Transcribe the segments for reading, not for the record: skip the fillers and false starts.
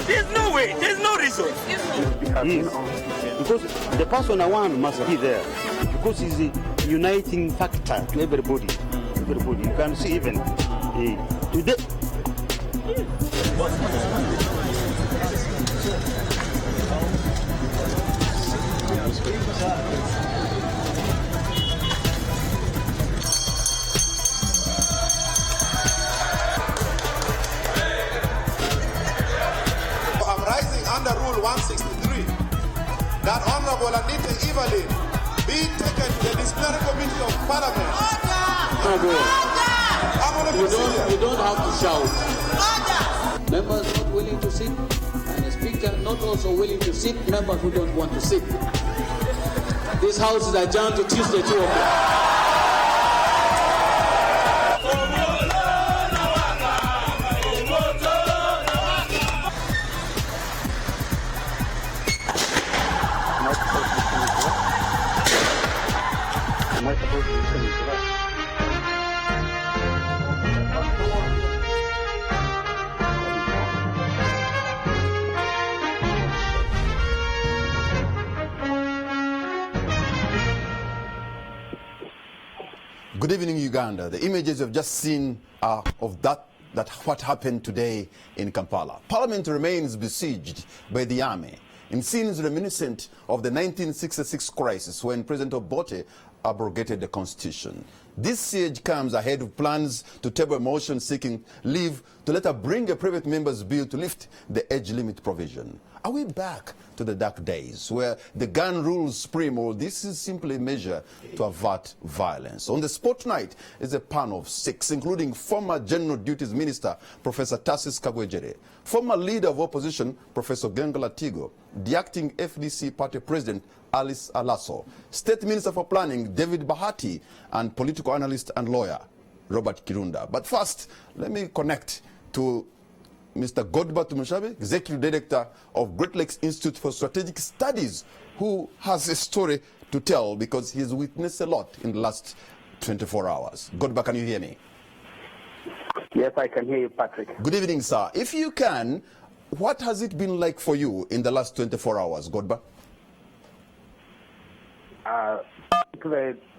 There's no way. There's no reason. Because the person I want must be there. Because he's a uniting factor to everybody. Everybody. You can see even today. I'm rising under Rule 163 that Honorable Anita Evelyn be taken to the disciplinary committee of Parliament. You don't have to shout. Members not willing to sit, and the Speaker not also willing to sit, members who don't want to sit. This House is adjourned to Tuesday, 2 o'clock. Good evening, Uganda. The images you've just seen are of what happened today in Kampala. Parliament remains besieged by the army in scenes reminiscent of the 1966 crisis when President Obote abrogated the constitution. This siege comes ahead of plans to table a motion seeking leave to later bring a private member's bill to lift the age limit provision. Are we back to the dark days where the gun rules supreme, or this is simply a measure to avert violence? On the spot tonight is a panel of 6, including former General Duties Minister Professor Tarsis Kagwejere, former Leader of Opposition Professor Gengala Tigo, the acting FDC Party President Alice Alaso, State Minister for Planning David Bahati, and political analyst and lawyer Robert Kirunda. But first, let me connect to Mr. Godba Tumushabe, Executive Director of Great Lakes Institute for Strategic Studies, who has a story to tell because he's witnessed a lot in the last 24 hours. Godba, can you hear me? Yes, I can hear you, Patrick. Good evening, sir. If you can, what has it been like for you in the last 24 hours, Godba?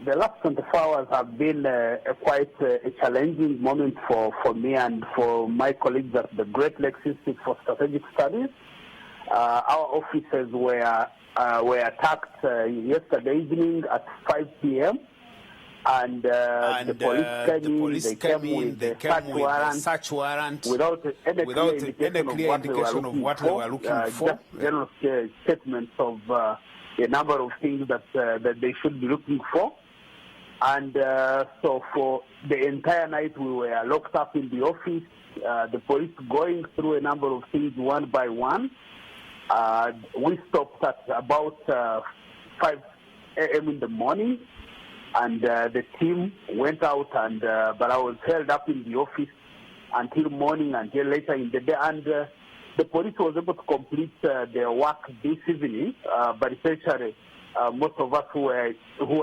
The last 24 hours have been quite a challenging moment for me and for my colleagues at the Great Lakes Institute for Strategic Studies. Our offices were attacked yesterday evening at 5 p.m. And the police came with a search warrant without any clear indication of what they were looking for. Just general statements of a number of things that they should be looking for. And so for the entire night we were locked up in the office, the police going through a number of things one by one. We stopped at about 5 a.m. in the morning, and the team went out, and but I was held up in the office until morning, until later in the day, and the police was able to complete their work this evening, but essentially most of us who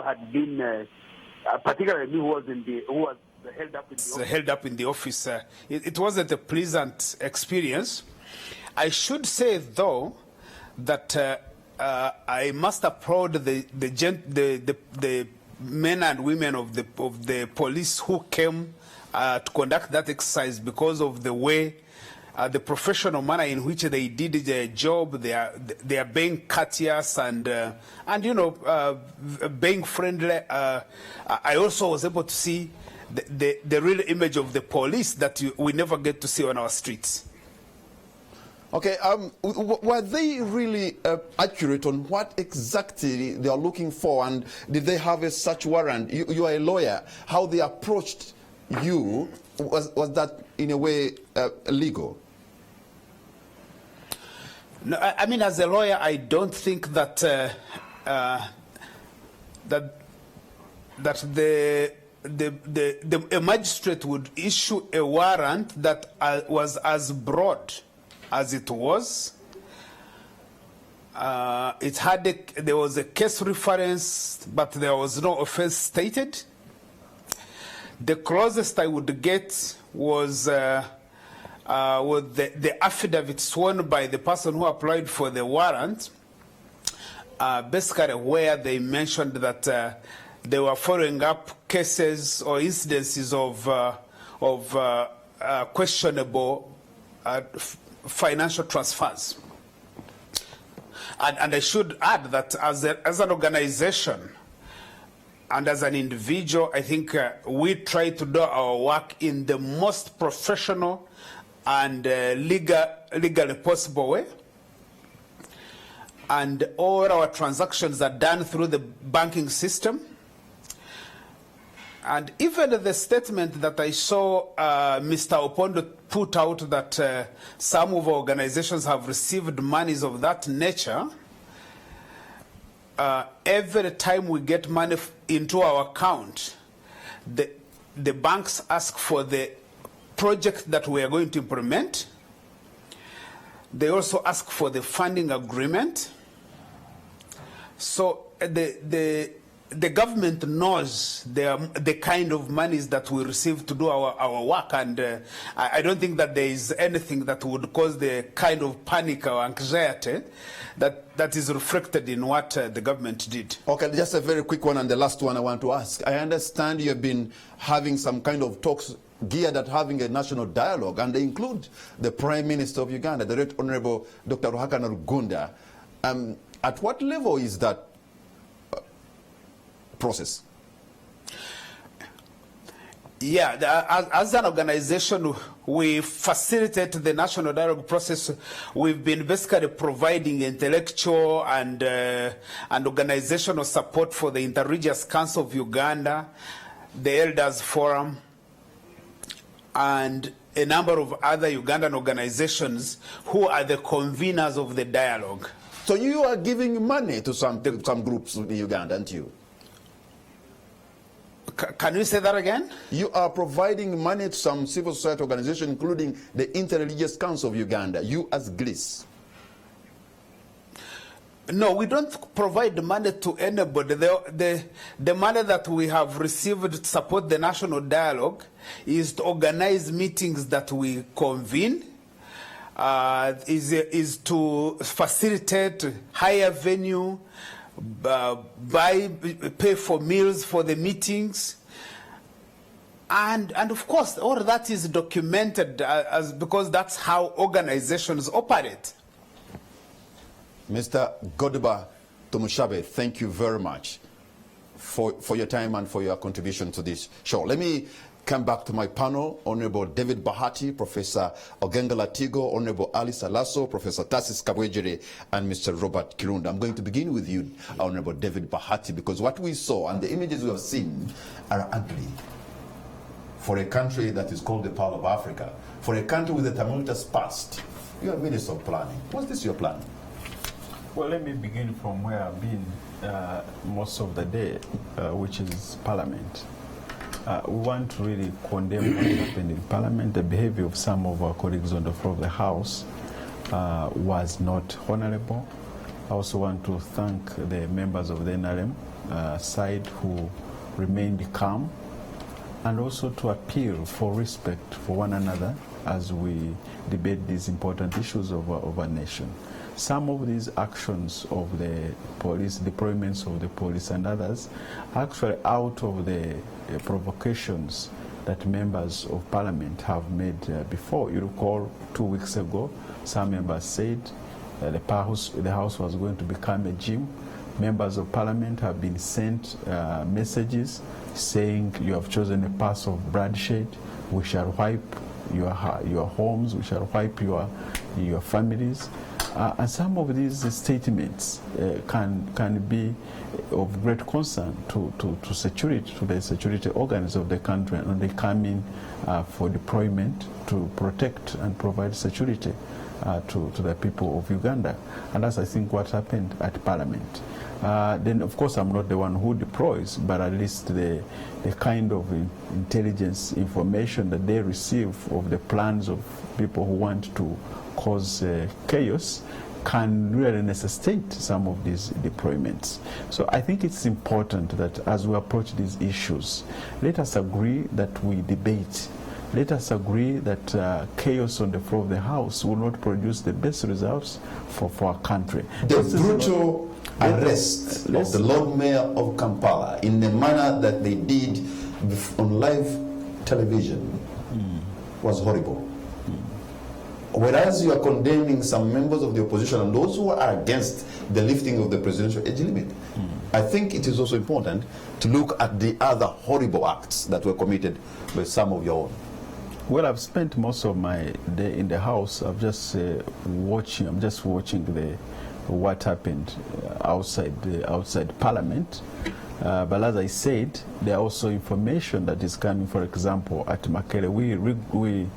had been, particularly me who was held up in the office. It wasn't a pleasant experience. I should say though that I must applaud the men and women of the police who came to conduct that exercise because of the way. The professional manner in which they did their job, they are being courteous and you know being friendly. I also was able to see the real image of the police that we never get to see on our streets. Okay, were they really accurate on what exactly they are looking for, and did they have a search warrant? You are a lawyer. How they approached you, was that in a way legal? No, I mean, as a lawyer, I don't think that a magistrate would issue a warrant that was as broad as it was. There was a case reference, but there was no offense stated. The closest I would get was with the affidavit sworn by the person who applied for the warrant, basically where they mentioned that they were following up cases or incidences of questionable financial transfers. And I should add that as an organization and as an individual, I think we try to do our work in the most professional and legally possible way. And all our transactions are done through the banking system. And even the statement that I saw Mr. Opondo put out that some of our organizations have received monies of that nature, every time we get money into our account, the banks ask for the project that we are going to implement. They also ask for the funding agreement. So the government knows the kind of monies that we receive to do our work, and I don't think that there is anything that would cause the kind of panic or anxiety that is reflected in what the government did. Okay, just a very quick one, and the last one I want to ask. I understand you have been having some kind of talks geared at having a national dialogue, and they include the Prime Minister of Uganda, the Right Honorable Dr. Ruhakana Rugunda. At what level is that process? Yeah, as an organization, we facilitate the national dialogue process. We've been basically providing intellectual and organizational support for the Interreligious Council of Uganda, the Elders Forum, and a number of other Ugandan organizations who are the conveners of the dialogue. So you are giving money to some groups in Uganda, aren't you? Can you say that again? You are providing money to some civil society organization, including the Interreligious Council of Uganda, you as GLIS. No, we don't provide money to anybody. The money that we have received to support the national dialogue is to organize meetings that we convene, is to facilitate higher venue, pay for meals for the meetings, and of course all that is documented because that's how organizations operate. Mr. Godba Tumushabe, thank you very much for your time and for your contribution to this show. Let me come back to my panel, Honorable David Bahati, Professor Ogenga Latigo, Honorable Alice Alaso, Professor Tassis Kabwejere, and Mr. Robert Kirunda. I'm going to begin with you, Honorable David Bahati, because what we saw and the images we have seen are ugly. For a country that is called the Pearl of Africa, for a country with a tumultuous past, you are Minister of Planning. What's this your plan? Well, let me begin from where I've been most of the day, which is Parliament. We want to really condemn what happened in Parliament. The behavior of some of our colleagues on the floor of the House was not honorable. I also want to thank the members of the NRM side who remained calm, and also to appeal for respect for one another as we debate these important issues of our nation. Some of these actions of the police, deployments of the police and others, actually out of the provocations that members of Parliament have made before. You recall 2 weeks ago, some members said the House was going to become a gym. Members of Parliament have been sent messages saying you have chosen a path of bloodshed. We shall wipe your homes. We shall wipe your families. And some of these statements can be of great concern to security, to the security organs of the country, and they come in for deployment to protect and provide security to the people of Uganda. And that's, I think, what happened at Parliament. Then, of course, I'm not the one who deploys, but at least the kind of intelligence information that they receive of the plans of people who want to cause chaos can really necessitate some of these deployments. So I think it's important that as we approach these issues, let us agree that we debate let us agree that chaos on the floor of the House will not produce the best results for our country. The brutal arrest of the Lord Mayor of Kampala in the manner that they did on live television was horrible. Whereas you are condemning some members of the opposition and those who are against the lifting of the presidential age limit, I think it is also important to look at the other horrible acts that were committed by some of your own. Well, I've spent most of my day in the House. I'm just watching what happened outside Parliament. But as I said, there are also information that is coming. For example, at Makere, we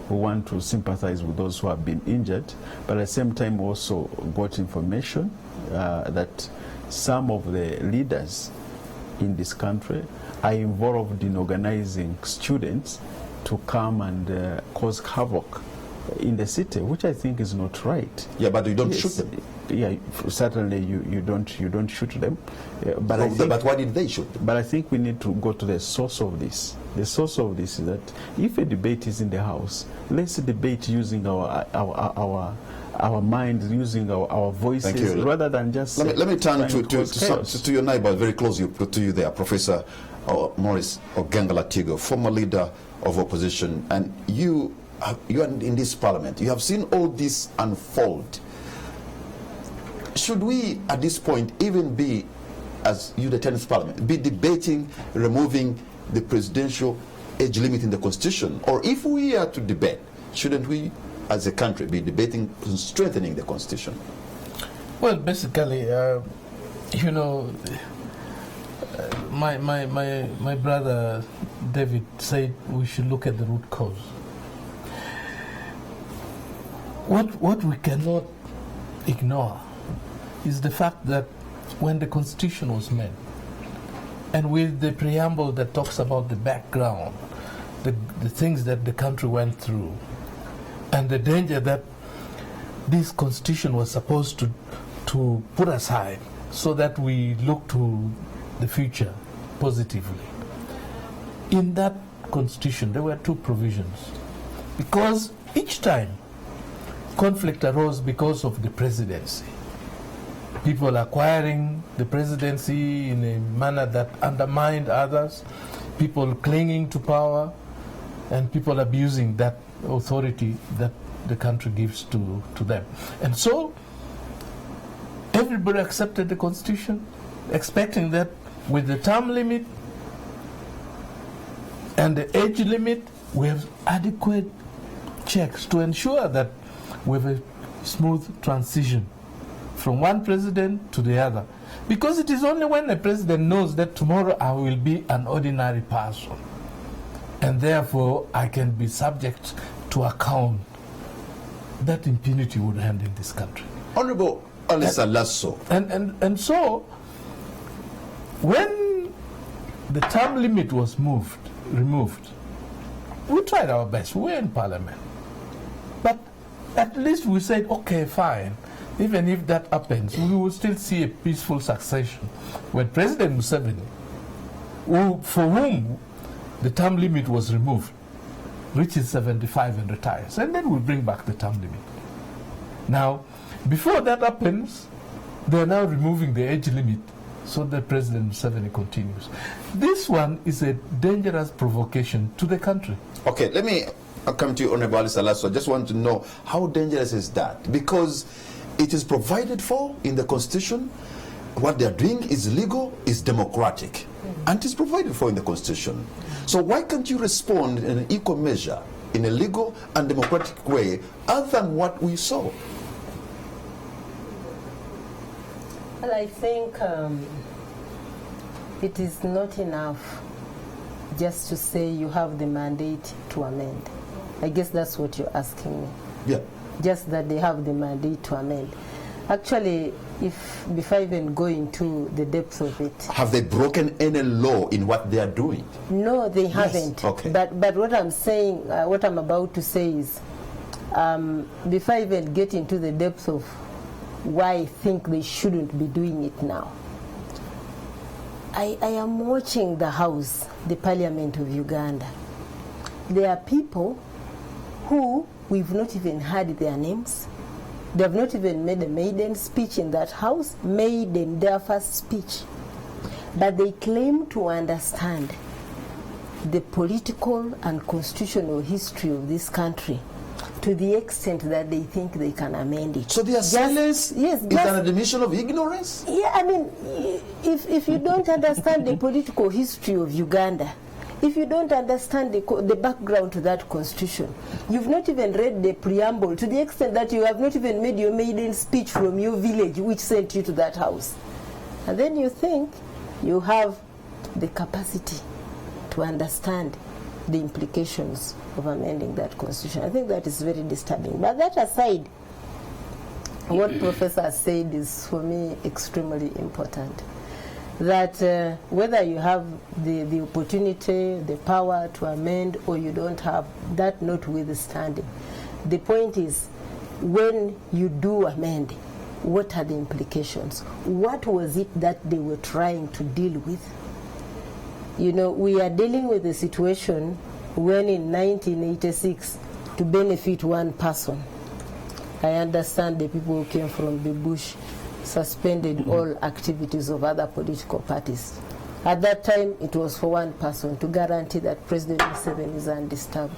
want to sympathize with those who have been injured, but at the same time we also got information that some of the leaders in this country are involved in organizing students to come and cause havoc in the city, which I think is not right. Yeah, but you don't shoot them. Yeah, certainly you don't shoot them. But but why did they shoot them? But I think we need to go to the source of this. The source of this is that if a debate is in the House, let's debate using our minds, using our voices, rather than just. Let me turn to your neighbor, very close to you there, Professor Maurice Ogenga Latigo, former leader of opposition, and you are in this Parliament. You have seen all this unfold. Should we, at this point, even be, as you, the 10th Parliament, be debating removing the presidential age limit in the Constitution? Or if we are to debate, shouldn't we, as a country, be debating strengthening the Constitution? Well, basically, you know, my brother David said we should look at the root cause. What we cannot ignore is the fact that when the Constitution was made, and with the preamble that talks about the background, the things that the country went through, and the danger that this Constitution was supposed to put aside so that we look to the future positively. In that Constitution, there were two provisions, because each time conflict arose because of the presidency. People acquiring the presidency in a manner that undermined others, people clinging to power, and people abusing that authority that the country gives to them. And so everybody accepted the Constitution, expecting that with the term limit and the age limit, we have adequate checks to ensure that we have a smooth transition from one president to the other. Because it is only when a president knows that tomorrow I will be an ordinary person, and therefore I can be subject to account, that impunity would end in this country. Honorable Alisa Lasso. And so, when the term limit was removed, we tried our best. We were in Parliament. But at least we said, okay, fine. Even if that happens, we will still see a peaceful succession. When President Museveni, for whom the term limit was removed, reaches 75 and retires, and then we'll bring back the term limit. Now, before that happens, they're now removing the age limit so that President Museveni continues. This one is a dangerous provocation to the country. Okay, let me come to you, Honorable Alisa Lasso. I just want to know, how dangerous is that? Because it is provided for in the Constitution. What they are doing is legal, is democratic, and it is provided for in the Constitution. So why can't you respond in an equal measure, in a legal and democratic way, other than what we saw? Well, I think it is not enough just to say you have the mandate to amend. I guess that's what you're asking me. Yeah. Just that they have the mandate to amend. Actually, before even going to the depth of it, have they broken any law in what they are doing? No, they haven't. Okay. But what I'm saying, what I'm about to say is, before I even get into the depth of why I think they shouldn't be doing it now, I am watching the House, the Parliament of Uganda, there are people who we've not even heard their names. They have not even made a maiden speech in that house, made in their first speech. But they claim to understand the political and constitutional history of this country to the extent that they think they can amend it. So their silence is an admission of ignorance? Yeah, I mean, if you don't understand the political history of Uganda, if you don't understand the background to that constitution, you've not even read the preamble to the extent that you have not even made your maiden speech from your village which sent you to that house. And then you think you have the capacity to understand the implications of amending that constitution. I think that is very disturbing. But that aside, what Professor said is for me extremely important. That whether you have the opportunity, the power to amend, or you don't have, that notwithstanding, the point is, when you do amend, what are the implications? What was it that they were trying to deal with? You know, we are dealing with a situation when in 1986, to benefit one person, I understand the people who came from the bush suspended all activities of other political parties. At that time, it was for one person to guarantee that President Museveni is undisturbed.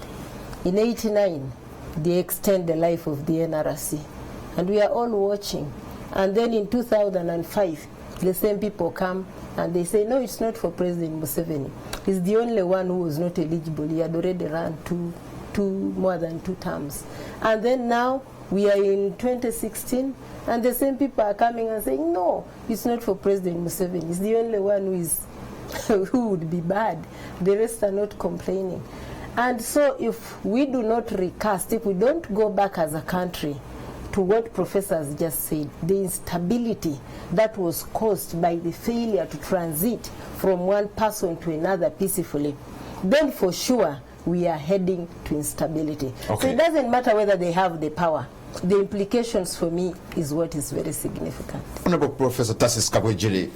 In '89, they extend the life of the NRC, and we are all watching. And then in 2005, the same people come and they say, no, it's not for President Museveni. He's the only one who was not eligible. He had already run more than two terms. And then now we are in 2016, and the same people are coming and saying, no, it's not for President Museveni. He's the only one who is who would be bad. The rest are not complaining. And so if we do not recast, if we don't go back as a country to what professors just said, the instability that was caused by the failure to transit from one person to another peacefully, then for sure we are heading to instability. Okay. So it doesn't matter whether they have the power. The implications for me is what is very significant. Honorable Professor Tarsis Kabwejiri,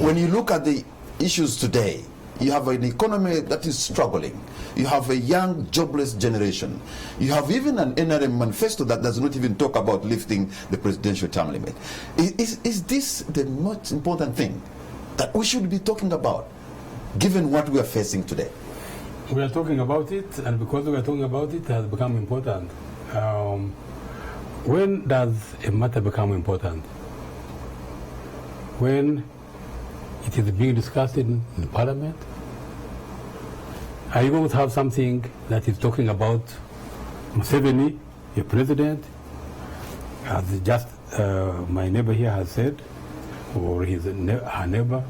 when you look at the issues today, you have an economy that is struggling. You have a young, jobless generation. You have even an NRM manifesto that does not even talk about lifting the presidential term limit. Is this the most important thing that we should be talking about, given what we are facing today? We are talking about it, and because we are talking about it, it has become important. When does a matter become important? When it is being discussed in Parliament? Are you going to have something that is talking about Museveni, a president, as just my neighbor here has said, or her neighbor,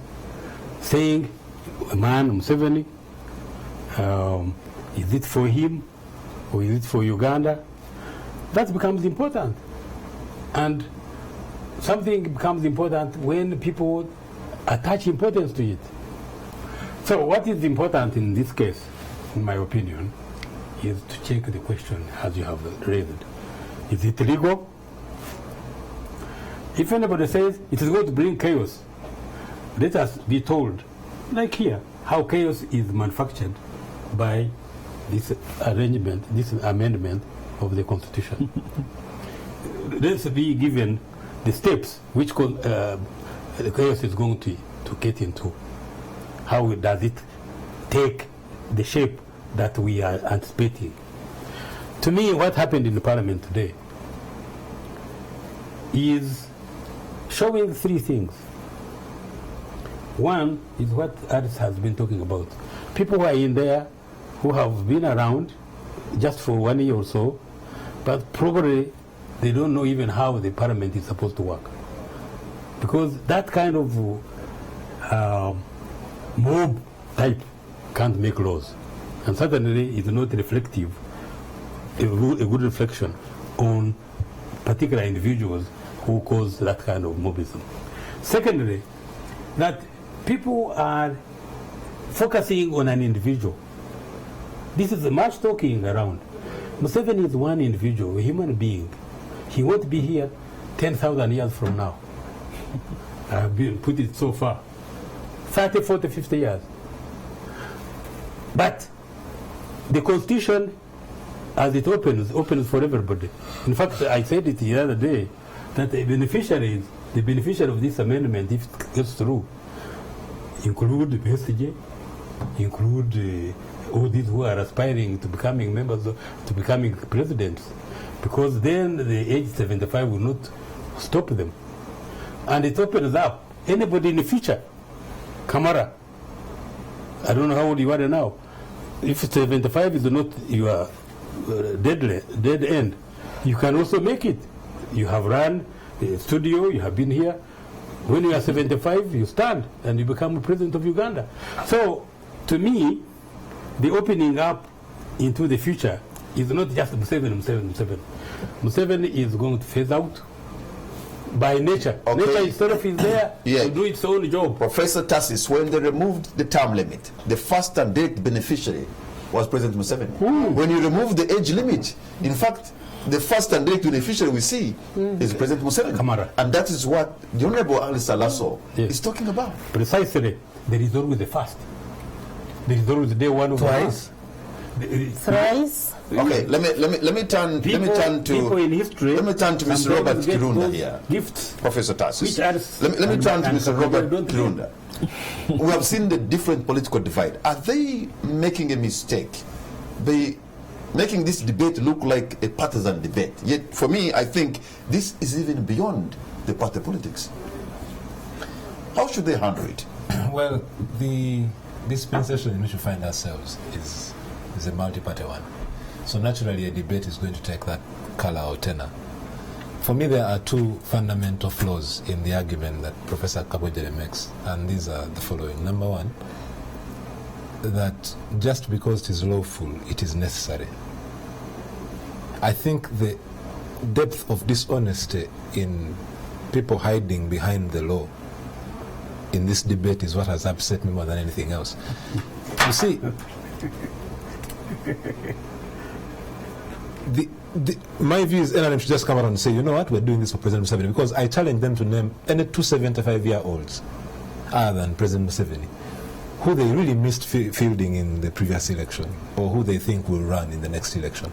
saying, a man, Museveni, is it for him or is it for Uganda? That becomes important. And something becomes important when people attach importance to it. So what is important in this case, in my opinion, is to check the question as you have raised. Is it legal? If anybody says it is going to bring chaos, let us be told, like here, how chaos is manufactured by this arrangement, this amendment of the Constitution. Let's be given the steps which the chaos is going to get into. How does it take the shape that we are anticipating? To me, what happened in the Parliament today is showing three things. One is what Aris has been talking about. People who are in there who have been around just for 1 year or so, but probably they don't know even how the Parliament is supposed to work. Because that kind of mob type can't make laws. And certainly is not reflective, a good reflection on particular individuals who cause that kind of mobism. Secondly, that people are focusing on an individual. This is much talking around. Museveni is one individual, a human being. He won't be here 10,000 years from now. I have put it so far. 30, 40, 50 years. But the constitution, as it opens for everybody. In fact, I said it the other day that the beneficiary of this amendment, if it gets through, include the PSG, include all these who are aspiring to becoming to becoming presidents, because then the age 75 will not stop them. And it opens up anybody in the future. Kamara, I don't know how old you are now. If 75 is not your dead end, you can also make it. You have run the studio, you have been here. When you are 75, you stand and you become president of Uganda. So, to me, the opening up into the future is not just Museveni. Museveni is going to phase out by nature. Okay. Nature itself is there to do its own job. Professor Tassis, when they removed the term limit, the first and direct beneficiary was President Museveni. When you remove the age limit, in fact, the first and direct beneficiary we see is President Museveni. Kamara. And that is what the Honorable Alice Lasso is talking about. Precisely. There is always the first. There is always the day one of Twice. Thrice. Okay, let me turn to Mr. Robert Kirunda here. Gifts. Professor Tassis. Let me turn to Mr. Robert Kirunda. We have seen the different political divide. Are they making a mistake? They making this debate look like a partisan debate. Yet, for me, I think this is even beyond the party politics. How should they handle it? Well, the dispensation in which we find ourselves is a multi-party one. So naturally, a debate is going to take that color or tenor. For me, there are two fundamental flaws in the argument that Professor Kabwejere makes, and these are the following. Number one, that just because it is lawful, it is necessary. I think the depth of dishonesty in people hiding behind the law in this debate is what has upset me more than anything else. You see, my view is NRM should just come around and say, you know what, we're doing this for President Museveni, because I challenge them to name any two 75-year-olds other than President Museveni who they really missed fielding in the previous election, or who they think will run in the next election.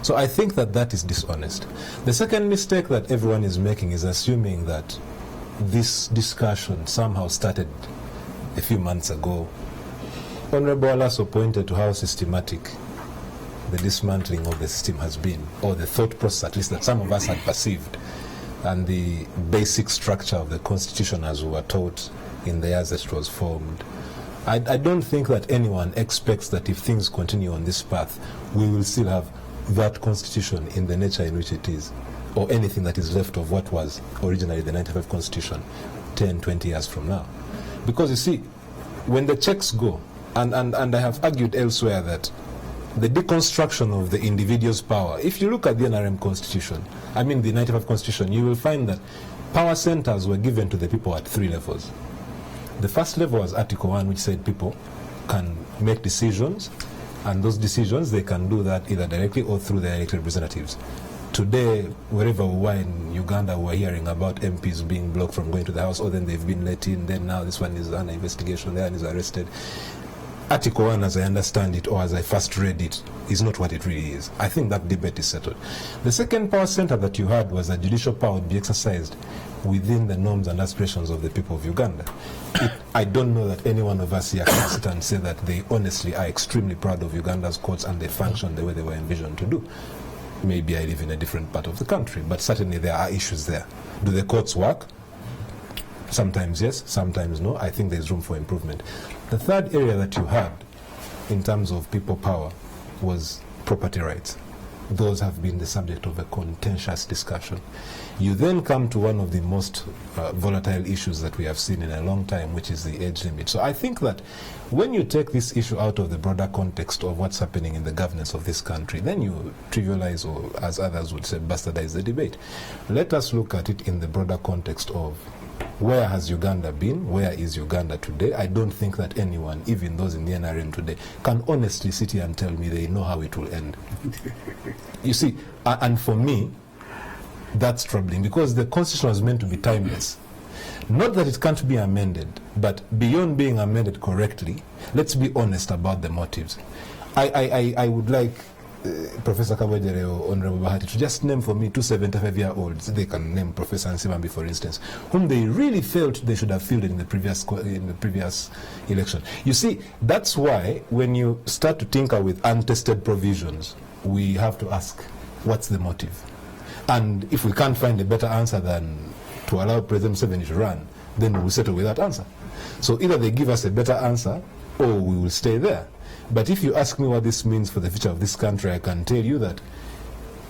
So I think that that is dishonest. The second mistake that everyone is making is assuming that this discussion somehow started a few months ago. Honorable Alaso pointed to how systematic the dismantling of the system has been, or the thought process, at least, that some of us had perceived, and the basic structure of the Constitution as we were taught in the years that it was formed. I don't think that anyone expects that if things continue on this path, we will still have that Constitution in the nature in which it is, or anything that is left of what was originally the 95 Constitution 10, 20 years from now. Because you see, when the checks go, and I have argued elsewhere that the deconstruction of the individual's power, if you look at the NRM Constitution, I mean the 95 Constitution, you will find that power centers were given to the people at 3 levels. The first level was Article 1, which said people can make decisions, and those decisions, they can do that either directly or through their elected representatives. Today, wherever we were in Uganda, we're hearing about MPs being blocked from going to the House, or then they've been let in, then now this one is under investigation, that one is arrested. Article 1, as I understand it, or as I first read it, is not what it really is. I think that debate is settled. The second power center that you had was that judicial power would be exercised within the norms and aspirations of the people of Uganda. I don't know that any one of us here can sit and say that they honestly are extremely proud of Uganda's courts and they function the way they were envisioned to do. Maybe I live in a different part of the country, but certainly there are issues there. Do the courts work? Sometimes yes, sometimes no. I think there's room for improvement. The third area that you had in terms of people power was property rights. Those have been the subject of a contentious discussion. You then come to one of the most volatile issues that we have seen in a long time, which is the age limit. So I think that when you take this issue out of the broader context of what's happening in the governance of this country, then you trivialize, or as others would say, bastardize the debate. Let us look at it in the broader context of where has Uganda been? Where is Uganda today? I don't think that anyone, even those in the NRM today, can honestly sit here and tell me they know how it will end. You see, and for me, that's troubling, because the Constitution was meant to be timeless. Not that it can't be amended, but beyond being amended correctly, let's be honest about the motives. I would like Professor Kabojere or Honorable Bahati to just name for me 2 75-year-olds. They can name Professor Nsibambi, for instance, whom they really felt they should have fielded in the previous election. You see, that's why when you start to tinker with untested provisions, we have to ask, what's the motive? And if we can't find a better answer than to allow President Museveni to run, then we'll settle with that answer. So either they give us a better answer or we will stay there. But if you ask me what this means for the future of this country, I can tell you that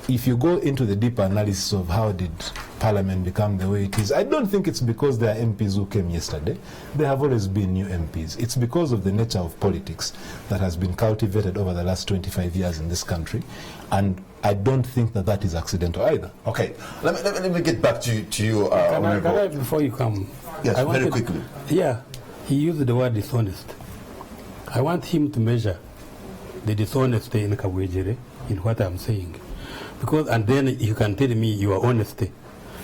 if you go into the deeper analysis of how did Parliament become the way it is, I don't think it's because there are MPs who came yesterday. There have always been new MPs. It's because of the nature of politics that has been cultivated over the last 25 years in this country. And I don't think that that is accidental either. Okay, let me get back to you. Can I, before you come? Yes, very quickly. Yeah, he used the word dishonest. I want him to measure the dishonesty in Kabojere in what I'm saying. Because, and then you can tell me your honesty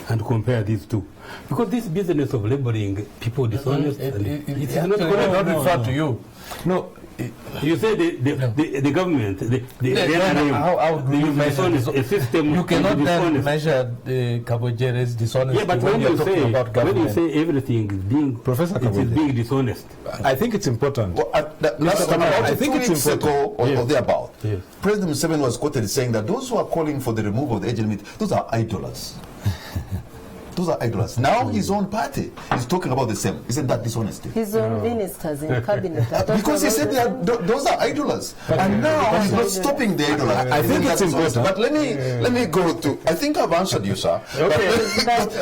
and compare these two. Because this business of labeling people dishonest, it's not going to refer to you. No. You say the government, how do you measure a system? You cannot then measure the Kabojere's dishonesty. Yeah, but when you say everything is being being dishonest, I think it's important. Well, I think it's important. Or thereabout. Yes. President Museveni was quoted saying that those who are calling for the removal of the age limit, those are idlers. Those are idlers. Now his own party is talking about the same. Isn't that dishonesty? His own ministers in cabinet. Because he said those are idlers. And now he's not stopping the idlers. I think it's important. But let me go to, I think I've answered you, sir. Okay.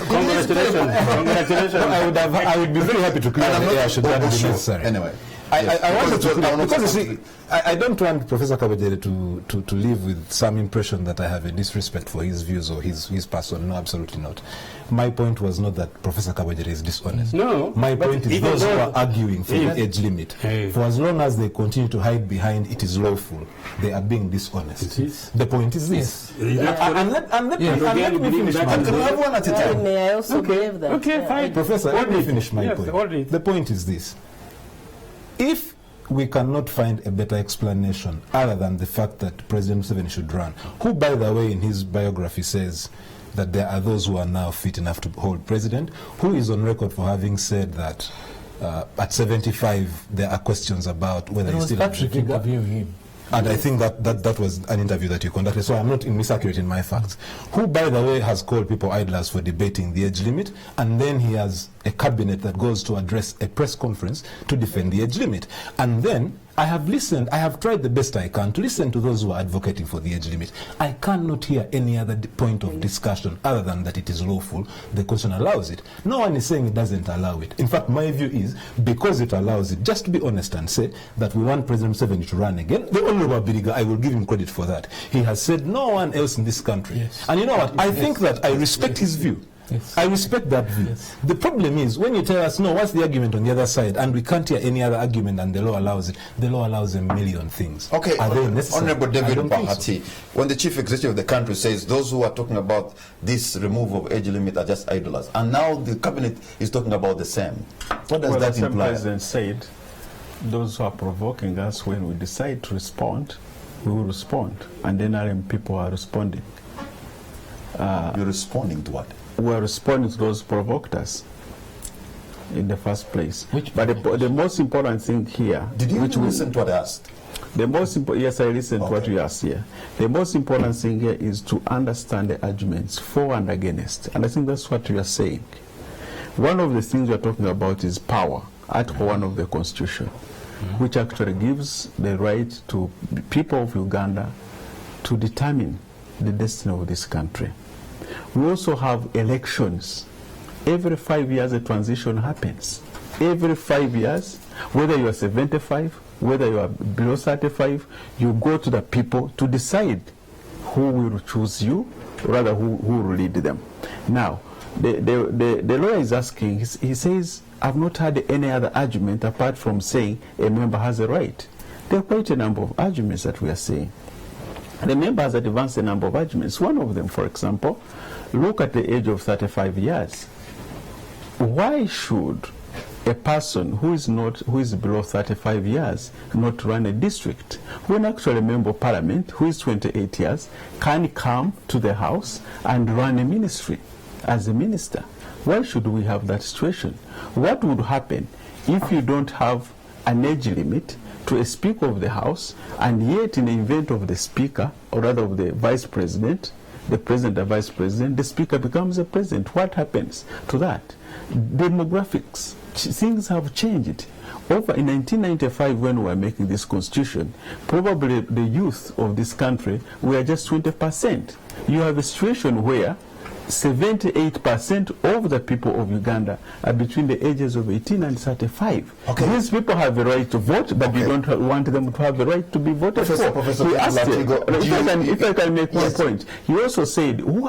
Congratulations. I would be very happy to clear the air should that be necessary. Anyway. I wanted to, because you see, I don't want Professor Kabojere to live with some impression that I have a disrespect for his views or his person. No, absolutely not. My point was not that Professor Kabojere is dishonest. No. My point is those who are arguing for the age limit, for as long as they continue to hide behind it is lawful, they are being dishonest. The point is this. And let me finish my point. Can we have one at a time? May I also believe that? Okay, fine. Professor, let me finish my point. The point is this. If we cannot find a better explanation other than the fact that President Museveni should run, who, by the way, in his biography says that there are those who are now fit enough to hold president, who is on record for having said that at 75 there are questions about whether he's still interviewing him. And I think that was an interview that you conducted, so I'm not misaccurate in my facts. Who, by the way, has called people idlers for debating the age limit, and then he has a cabinet that goes to address a press conference to defend the age limit. And then I have listened, I have tried the best I can to listen to those who are advocating for the age limit. I cannot hear any other point of discussion other than that it is lawful. The Constitution allows it. No one is saying it doesn't allow it. In fact, my view is, because it allows it, just to be honest and say that we want President Museveni to run again. The Honorable Biriga, I will give him credit for that. He has said no one else in this country. Yes. And you know what? I think that I respect his view. Yes. I respect that view. Yes. The problem is when you tell us, no, what's the argument on the other side, and we can't hear any other argument and the law allows it. The law allows a million things. Okay, are they necessary? Honorable David Bahati, when the chief executive of the country says those who are talking about this removal of age limit are just idlers, and now the cabinet is talking about the same, what does that imply? The president said, those who are provoking us, when we decide to respond, we will respond, and then NRM people are responding. You're responding to what? We're responding to those who provoked us in the first place. But the most important thing here... Did you listen to what I asked? The most important, yes, I listened to what you asked here. The most important thing here is to understand the arguments for and against. And I think that's what you are saying. One of the things we're talking about is power, Article 1 of the Constitution, which actually gives the right to the people of Uganda to determine the destiny of this country. We also have elections. Every 5 years a transition happens. Every 5 years, whether you are 75, whether you are below 35, you go to the people to decide who will choose you, rather who will lead them. Now, the lawyer is asking, he says, I've not heard any other argument apart from saying a member has a right. There are quite a number of arguments that we are saying. The member has advanced a number of arguments. One of them, for example, look at the age of 35 years. Why should a person who is below 35 years not run a district, when actually a member of parliament who is 28 years can come to the house and run a ministry as a minister? Why should we have that situation? What would happen if you don't have an age limit to a speaker of the house, and yet in the event of the speaker, or rather of the vice president, the president and vice president, the speaker becomes a president? What happens to that? Demographics, things have changed. Over in 1995, when we were making this constitution, probably the youth of this country were just 20%. You have a situation where 78% of the people of Uganda are between the ages of 18 and 35. Okay. These people have a right to vote, but you don't want them to have a right to be voted for. Professor He asked Latigo, if I can make yes. one point. He also said, who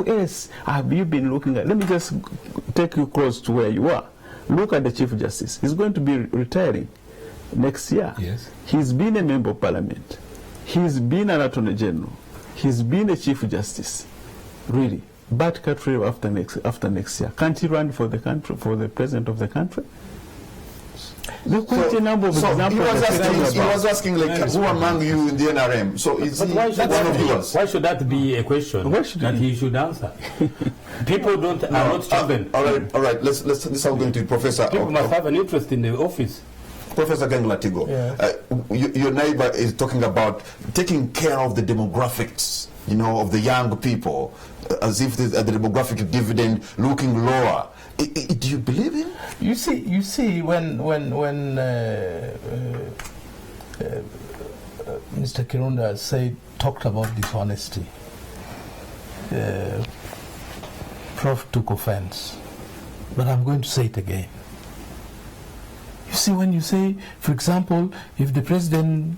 else have you been looking at? Let me just take you close to where you are. Look at the Chief Justice. He's going to be retiring next year. Yes. He's been a member of parliament. He's been an attorney general. He's been a Chief Justice. Really. But country after next year, can't he run for the country, for the president of the country? There are quite a number of examples. He was asking like, who among you in the NRM? So is he one of yours? Why should that be a question that he should answer? People are not chosen. All right. Let's. This is how we're going to Professor. People must have an interest in the office. Professor Latigo, your neighbor is talking about taking care of the demographics, of the young people, as if the demographic dividend looking lower. Do you believe him? You see, when Mr. Kirunda talked about dishonesty, Prof took offense, but I'm going to say it again. You see, when you say, for example, if the president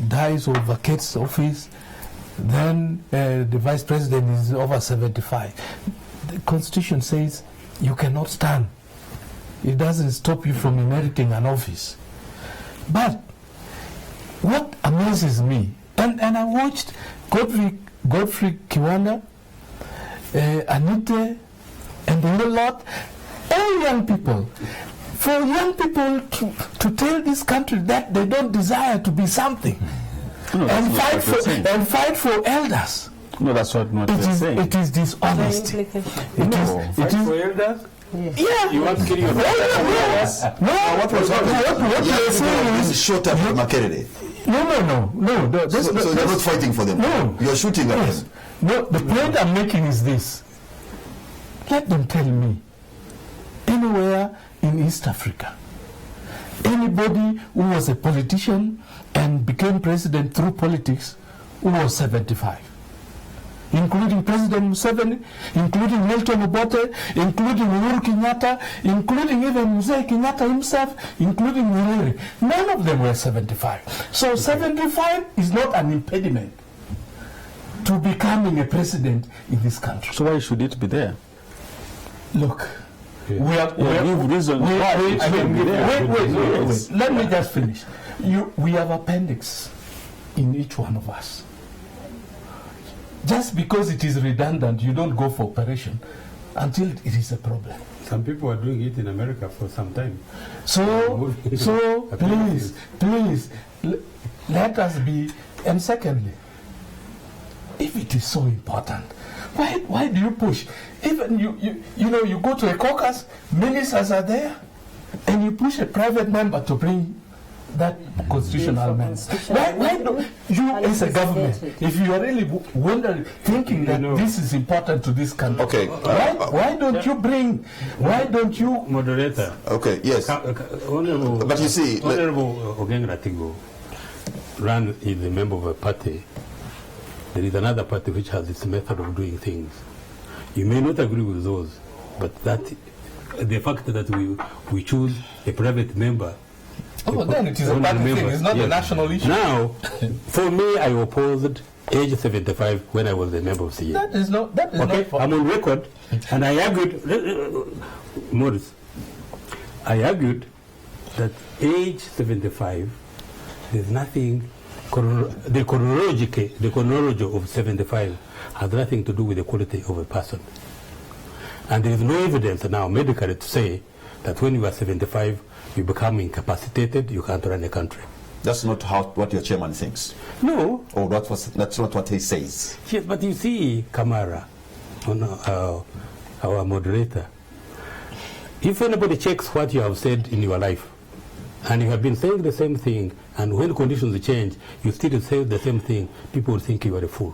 dies or vacates office, then the vice president is over 75. The Constitution says you cannot stand. It doesn't stop you from inheriting an office. But what amazes me, and I watched Godfrey Kiwanda, Anita, and a whole lot, all young people. For young people to tell this country that they don't desire to be something. No, and fight for elders. No, that's what they're saying. It is dishonesty. Fight for elders? Yeah. You want to kill your yes. No. What was What you're saying is shot at Makerere. No. So you're not fighting for them. No. You're shooting at them. No. The point I'm making is this. Let them tell me. Anywhere in East Africa, anybody who was a politician and became president through politics who was 75, including President Museveni, including Milton Obote, including Uhuru Kenyatta, including even Mzee Kenyatta himself, including Nyerere. None of them were 75. So 75 is not an impediment to becoming a president in this country. So why should it be there? Look, wait, let me just finish. We have appendix in each one of us. Just because it is redundant, you don't go for operation until it is a problem. Some people are doing it in America for some time. So please, let us be. And secondly, if it is so important, why do you push? Even you go to a caucus, ministers are there, and you push a private member to bring that constitutional amendment. Why do you, as a government, if you are really thinking that this is important to this country, why don't you bring? Why don't you, moderator? Okay, yes. Honorable, but you see, Honorable Ogenga Latigo is a member of a party. There is another party which has its method of doing things. You may not agree with those, but the fact that we choose a private member. Oh, then it is a party thing. It's not a national issue. Now, for me, I opposed age 75 when I was a member of CA. That is not. I'm on record, and I argued, Morris, I argued that age 75, there's nothing. The chronology of 75 has nothing to do with the quality of a person. And there is no evidence now medically to say that when you are 75, you become incapacitated, you can't run a country. That's not what your chairman thinks. No. Or that's not what he says. Yes, but you see, Kamara, our moderator, if anybody checks what you have said in your life, and you have been saying the same thing, and when conditions change, you still say the same thing, people will think you are a fool.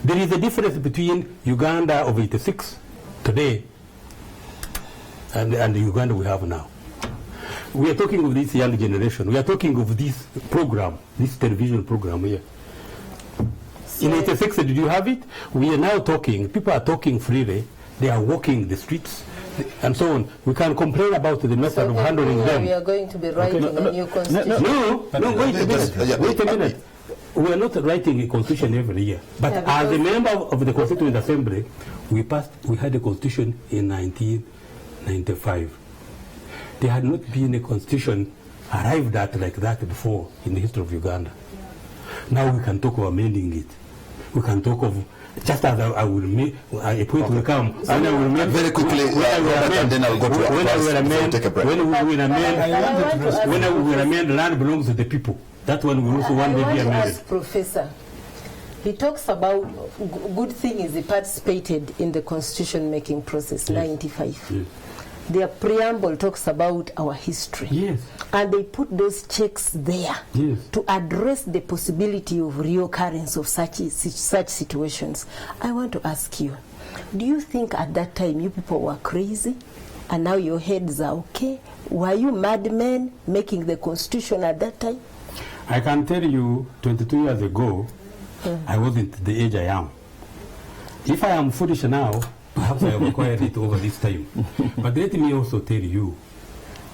There is a difference between Uganda of 86 today and the Uganda we have now. We are talking of this young generation. We are talking of this program, this television program here. In 86, did you have it? We are now talking, people are talking freely, they are walking the streets, and so on. We can complain about the method of handling them. We are going to be writing a new constitution. No, wait a minute. Wait a minute. We are not writing a constitution every year. But as a member of the Constituent Assembly, we had a constitution in 1995. There had not been a constitution arrived at like that before in the history of Uganda. Now we can talk of amending it. We can talk of, just as I will make, a point will come, and I will make very quickly, and then I'll go to take a break. When we will amend land belongs to the people. That one will also one day be amended. Professor, he talks about good thing is he participated in the constitution making process, 95. Yes. Their preamble talks about our history. Yes. And they put those checks there to address the possibility of reoccurrence of such situations. I want to ask you, do you think at that time you people were crazy and now your heads are okay? Were you madmen making the constitution at that time? I can tell you 22 years ago, I wasn't the age I am. If I am foolish now, perhaps I have acquired it over this time. But let me also tell you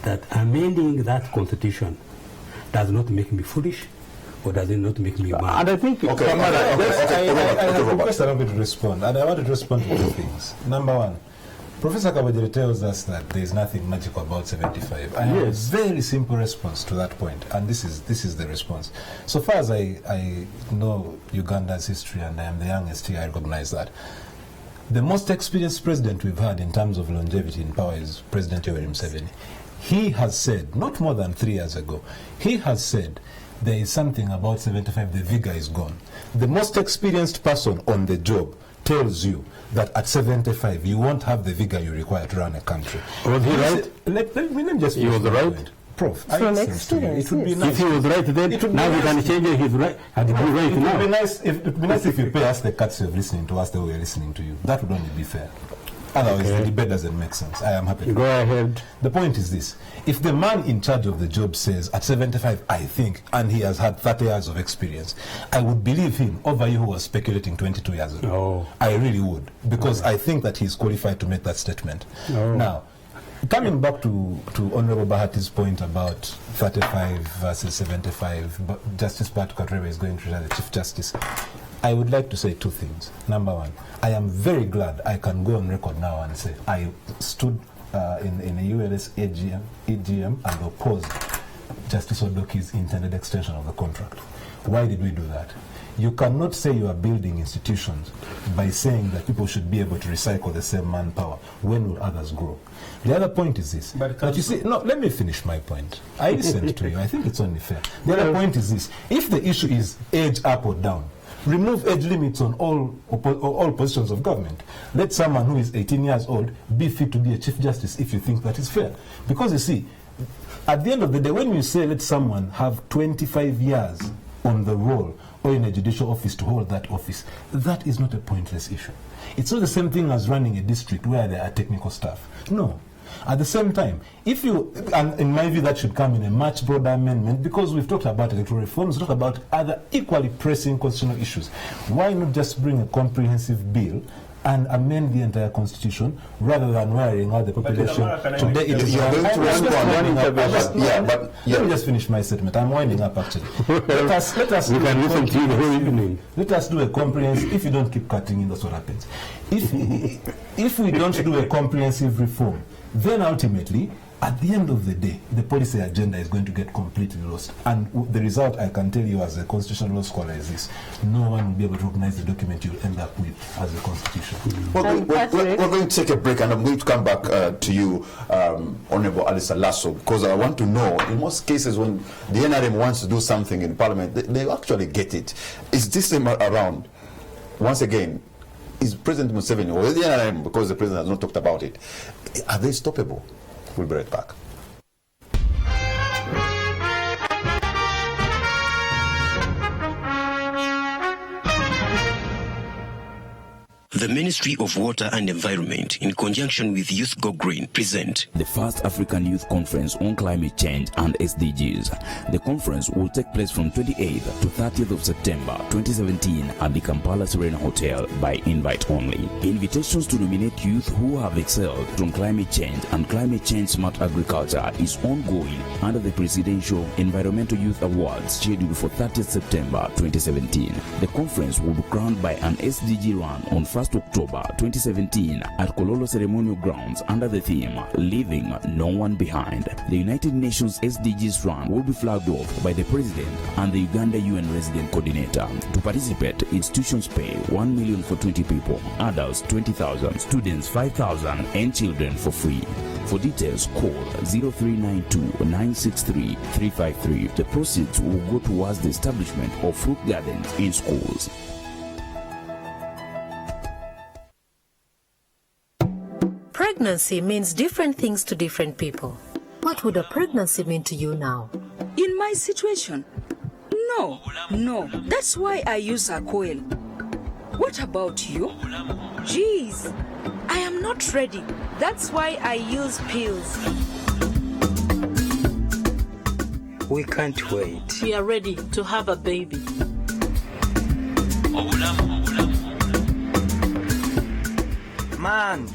that amending that constitution does not make me foolish, or does it not make me mad? And I think, Okay. I have requested a bit to respond, and I want to respond to two things. Number one, Professor Kabajiri tells us that there is nothing magical about 75. I have a very simple response to that point, and this is the response. So far as I know Uganda's history, and I am the youngest here, I recognize that. The most experienced president we've had in terms of longevity in power is President Yoweri Museveni. He has said, not more than 3 years ago, he has said there is something about 75, the vigor is gone. The most experienced person on the job tells you that at 75 you won't have the vigor you require to run a country. Was he right? Let me just he was right? Point. Prof, from experience, it would be nice. If he was right then, now we can change his right. And he right now. It would be nice if you pay us the courtesy of listening to us the way we're listening to you. That would only be fair. Otherwise, the debate doesn't make sense. I am happy to go ahead. The point is this. If the man in charge of the job says, at 75, I think, and he has had 30 years of experience, I would believe him over you who was speculating 22 years ago. No. I really would. Because I think that he's qualified to make that statement. No. Now, coming back to Honorable Bahati's point about 35 versus 75, but Justice Pat Karewe is going to retire the Chief Justice, I would like to say two things. Number one, I am very glad I can go on record now and say I stood in a ULS EGM and opposed Justice Odoki's intended extension of the contract. Why did we do that? You cannot say you are building institutions by saying that people should be able to recycle the same manpower. When will others grow? The other point is this. But you see, no, let me finish my point. I listened to you. I think it's only fair. The other point is this. If the issue is age up or down, remove age limits on all positions of government. Let someone who is 18 years old be fit to be a Chief Justice if you think that is fair. Because you see, at the end of the day, when you say let someone have 25 years on the roll or in a judicial office to hold that office, that is not a pointless issue. It's not the same thing as running a district where there are technical staff. No. At the same time, if you, and in my view that should come in a much broader amendment, because we've talked about electoral reforms, we've talked about other equally pressing constitutional issues. Why not just bring a comprehensive bill and amend the entire constitution rather than wearing out the population? Today it is let me just finish my statement. I'm winding up actually. Let us we can listen to you the whole evening. Let us do a comprehensive, if you don't keep cutting in, that's what happens. If we don't do a comprehensive reform, then ultimately at the end of the day, the policy agenda is going to get completely lost. And the result, I can tell you as a constitutional law scholar, is this: no one will be able to recognize the document you'll end up with as a constitution. We're going to take a break, and I'm going to come back to you, Honorable Alisa Lasso, because I want to know, in most cases when the NRM wants to do something in Parliament, they actually get it. Is this time around, once again, is President Museveni or the NRM, because the President has not talked about it, are they stoppable? We'll be right back. The Ministry of Water and Environment, in conjunction with Youth Go Green, present the first African Youth Conference on Climate Change and SDGs. The conference will take place from 28th to 30th of September 2017 at the Kampala Serena Hotel by invite only. Invitations to nominate youth who have excelled from climate change and climate change smart agriculture is ongoing under the Presidential Environmental Youth Awards scheduled for 30th September 2017. The conference will be crowned by an SDG run on 1st October 2017 at Kololo Ceremonial Grounds under the theme Leaving No One Behind. The United Nations SDGs run will be flagged off by the President and the Uganda UN Resident Coordinator. To participate, institutions pay 1 million for 20 people, adults 20,000, students 5,000, and children for free. For details, call 0392-963-353. The proceeds will go towards the establishment of fruit gardens in schools. Pregnancy means different things to different people. What would a pregnancy mean to you now? In my situation? No. That's why I use a coil. What about you? Jeez, I am not ready. That's why I use pills. We can't wait. We are ready to have a baby. Man,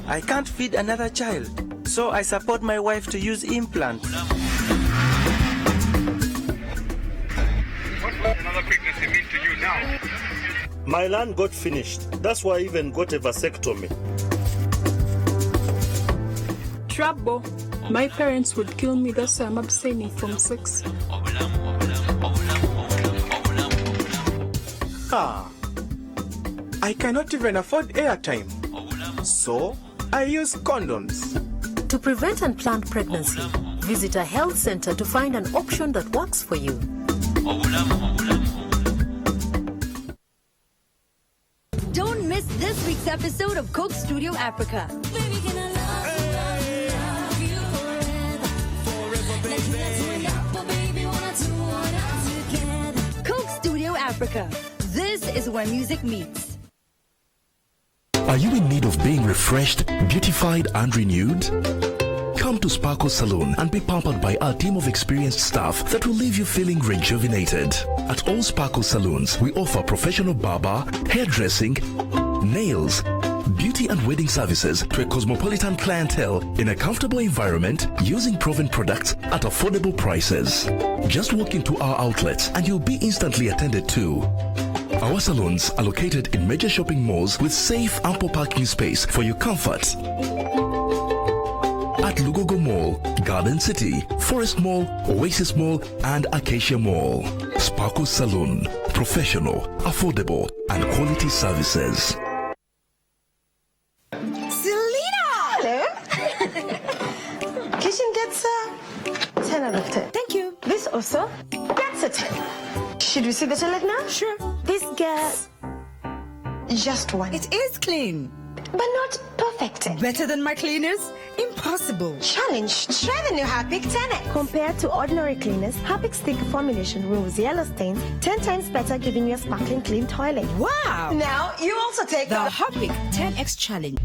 I can't feed another child, so I support my wife to use implants. What will another pregnancy mean to you now? My land got finished. That's why I even got a vasectomy. Trouble. My parents would kill me, that's why I'm abstaining from sex. I cannot even afford airtime, so I use condoms. To prevent unplanned pregnancy, visit a health center to find an option that works for you. Don't miss this week's episode of Coke Studio Africa. Coke Studio Africa. This is where music meets. Are you in need of being refreshed, beautified, and renewed? Come to Sparkle Salon and be pampered by our team of experienced staff that will leave you feeling rejuvenated. At all Sparkle Salons, we offer professional barber, hairdressing, nails, beauty and wedding services to a cosmopolitan clientele in a comfortable environment using proven products at affordable prices. Just walk into our outlets and you'll be instantly attended to. Our salons are located in major shopping malls with safe, ample parking space for your comfort. At Lugogo Mall, Garden City, Forest Mall, Oasis Mall, and Acacia Mall. Sparkle Salon. Professional, affordable, and quality services. Selena! Hello. Kitchen gets a 10 out of 10. Thank you. This also gets a 10. Should we see the toilet now? Sure. This gets just one. It is clean. But not perfect. Better than my cleaners? Impossible. Challenge. Try the new Harpic 10X. Compared to ordinary cleaners, Harpic stick formulation removes yellow stains 10 times better, giving you a sparkling clean toilet. Wow. Now you also take the Harpic 10X Challenge.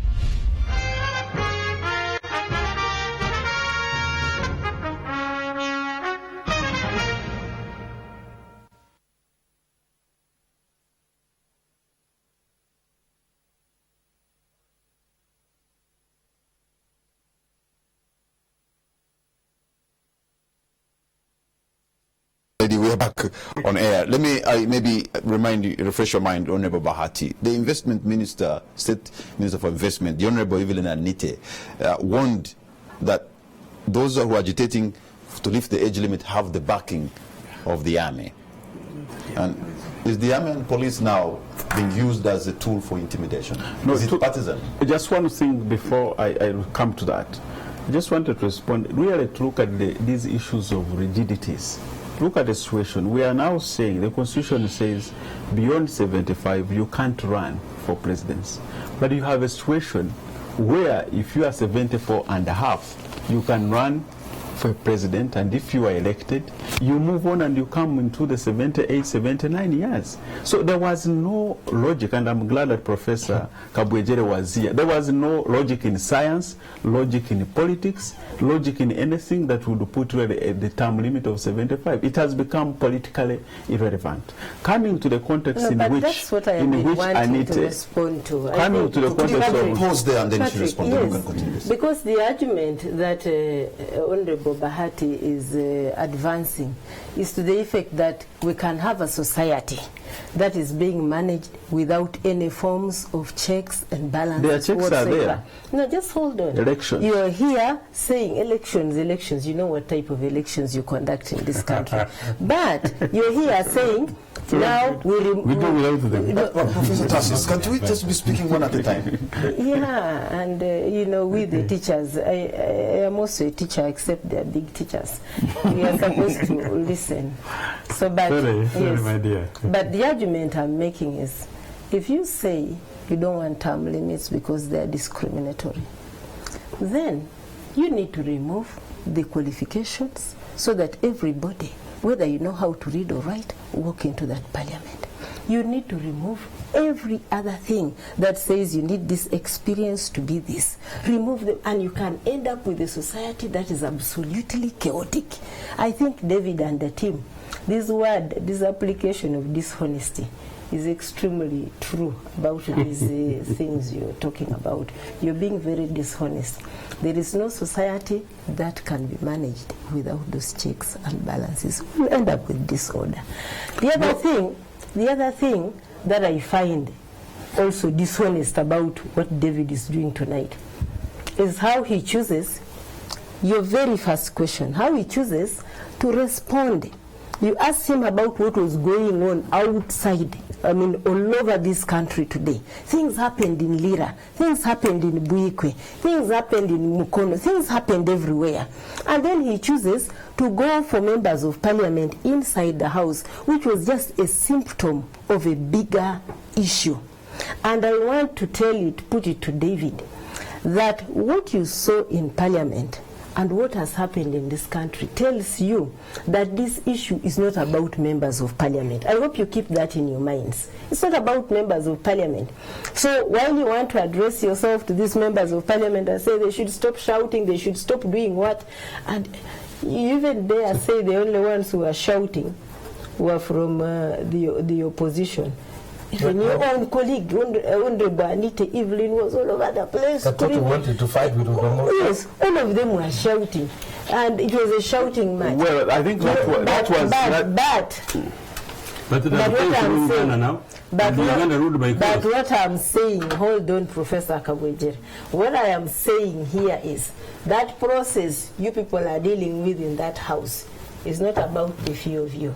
We are back on air. Let me maybe remind you, refresh your mind, Honorable Bahati. The investment minister, State Minister for Investment, the Honorable Evelyn Anite, warned that those who are agitating to lift the age limit have the backing of the army. And is the army and police now being used as a tool for intimidation? No, is it partisan? Just one thing before I come to that. I just wanted to respond, really to look at these issues of rigidities. Look at the situation. We are now saying, the Constitution says, beyond 75, you can't run for presidency. But you have a situation where if you are 74 and a half, you can run for president, and if you are elected, you move on and you come into the 78, 79 years. So there was no logic, and I'm glad that Professor Kabwejere was here. There was no logic in science, logic in politics, logic in anything that would put the term limit of 75. It has become politically irrelevant. Coming to the context in which that's what I need to respond to. Coming to the context of pause there and then she respond. Yes, you can continue. because the argument that Honorable Bahati is advancing is to the effect that we can have a society that is being managed without any forms of checks and balances. Their checks whatsoever. are there. No, just hold on. Elections. You are here saying elections. You know what type of elections you conduct in this country. But you're here saying now we go without them. Professor Tarsis, can't we just be speaking one at a time? Yeah, and you know, we the teachers, I am also a teacher, except they are big teachers. We are supposed to listen. So, but sorry, my dear. But the argument I'm making is, if you say you don't want term limits because they are discriminatory, then you need to remove the qualifications so that everybody, whether you know how to read or write, walk into that parliament. You need to remove every other thing that says you need this experience to be this. Remove them, and you can end up with a society that is absolutely chaotic. I think David and the team, this application of dishonesty is extremely true about these things you're talking about. You're being very dishonest. There is no society that can be managed without those checks and balances. We'll end up with disorder. The other thing that I find also dishonest about what David is doing tonight is how he chooses, your very first question, how he chooses to respond. You asked him about what was going on outside, all over this country today. Things happened in Lira, things happened in Buikwe, things happened in Mukono, things happened everywhere. And then he chooses to go for members of parliament inside the house, which was just a symptom of a bigger issue. And I want to put it to David, that what you saw in parliament and what has happened in this country tells you that this issue is not about members of parliament. I hope you keep that in your minds. It's not about members of parliament. So while you want to address yourself to these members of parliament and say they should stop shouting, they should stop doing what, and you even dare say the only ones who are shouting were from the opposition. Even your own colleague, Honorable Anita Evelyn, was all over the place. That's what you wanted to fight with Obama. Yes, all of them were shouting. And it was a shouting match. Well, I think that was... But what I'm saying, hold on, Professor Kabwejere, what I am saying here is that process you people are dealing with in that house is not about the few of you.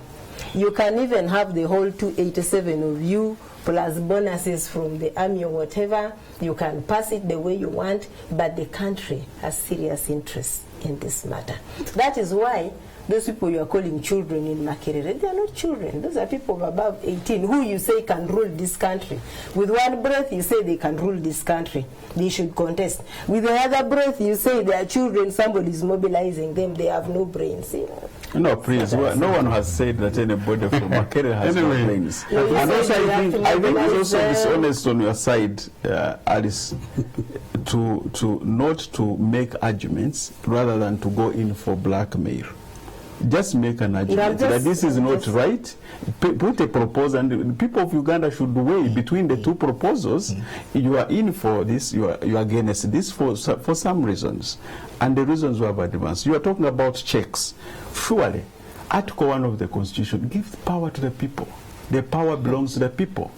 You can even have the whole 287 of you, plus bonuses from the army or whatever. You can pass it the way you want, but the country has serious interests in this matter. That is why those people you are calling children in Makerere, they are not children. Those are people above 18 who you say can rule this country. With one breath, you say they can rule this country. They should contest. With the other breath, you say they are children, somebody is mobilizing them, they have no brains. You know. No, please, no one has said that anybody from Makerere has no brains. And also, I think it's also dishonest on your side, Alice, to not to make arguments rather than to go in for blackmail. Just make an argument that this is not right. Put a proposal, and the people of Uganda should weigh between the two proposals. You are in for this, you are against this for some reasons, and the reasons we have advanced. You are talking about checks. Surely, Article 1 of the Constitution gives power to the people. The power belongs to the people.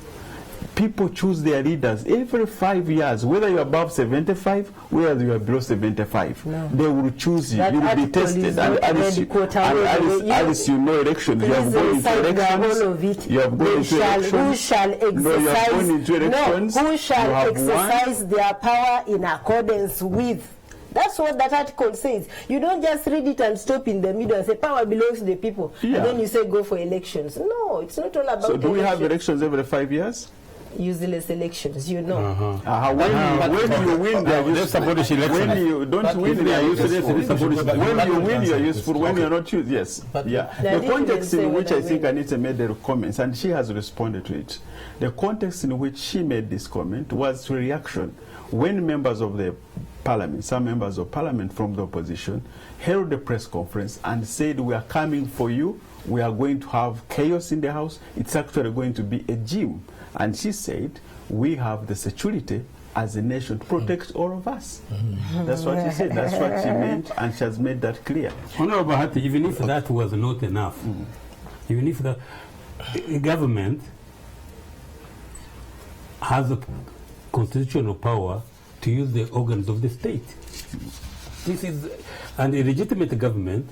people choose their leaders every 5 years, whether you're above 75, whether you're below 75. They will choose you. That You will be article tested. is And not Alice, ready, quote, away. Alice, you know elections. You have gone into elections. You have gone into elections. Who shall exercise? No, you have gone into elections. No, who shall You have exercise their power in accordance with? That's what that article says. You don't just read it and stop in the middle and say power belongs to the people, and then you say go for elections. No, it's not all about. So do we have elections every 5 years? Useless elections, you know. When you win, they are useful. When you don't win, they are useless. When you win, you are useful. When you are not used, yes. The context in which I think Anita made the comments, and she has responded to it, the context in which she made this comment was to reaction when members of the parliament, some members of parliament from the opposition, held a press conference and said, we are coming for you. We are going to have chaos in the house. It's actually going to be a gym. And she said, we have the security as a nation to protect all of us. That's what she said. That's what she meant, and she has made that clear. Honorable Hati, even if that was not enough, even if the government has a constitutional power to use the organs of the state. This is, and a legitimate government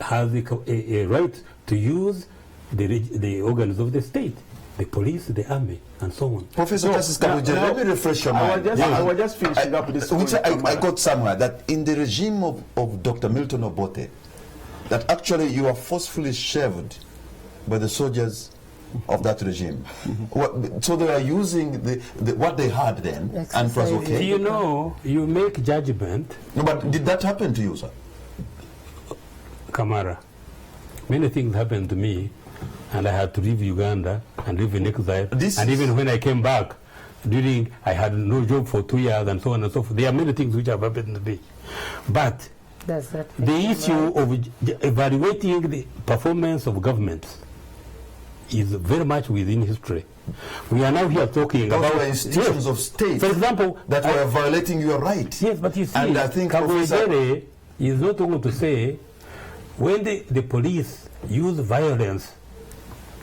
has a right to use the organs of the state. The police, the army, and so on. Professor Justice Kabuje, let me refresh your mind. I was just finishing up this which I got somewhere, that in the regime of Dr. Milton Obote, that actually you are forcefully shaved by the soldiers of that regime. So they are using what they had then, and it was okay. You know, you make judgment. No, but did that happen to you, sir? Kamara, many things happened to me, and I had to leave Uganda and live in exile. And even when I came back, I had no job for 2 years and so on and so forth. There are many things which have happened to me. But the issue of evaluating the performance of governments is very much within history. We are now here talking about institutions of state, for example, that were violating your right. Yes, but you see, and I think Kabwe is not going to say when the police use violence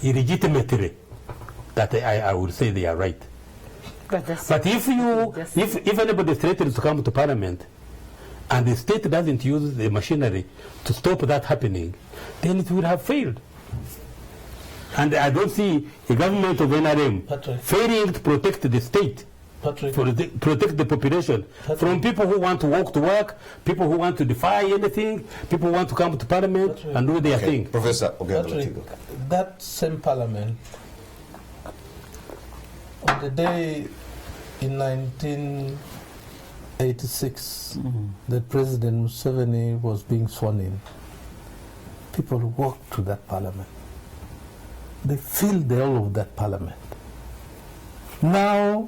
illegitimately, that I would say they are right. But if anybody threatens to come to parliament and the state doesn't use the machinery to stop that happening, then it will have failed. And I don't see a government of NRM failing to protect the state, protect the population from people who want to walk to work, people who want to defy anything, people who want to come to parliament and do their thing. Professor Patrick, that same parliament, on the day in 1986 that President Museveni was being sworn in, people walked to that parliament. They filled the whole of that parliament. Now,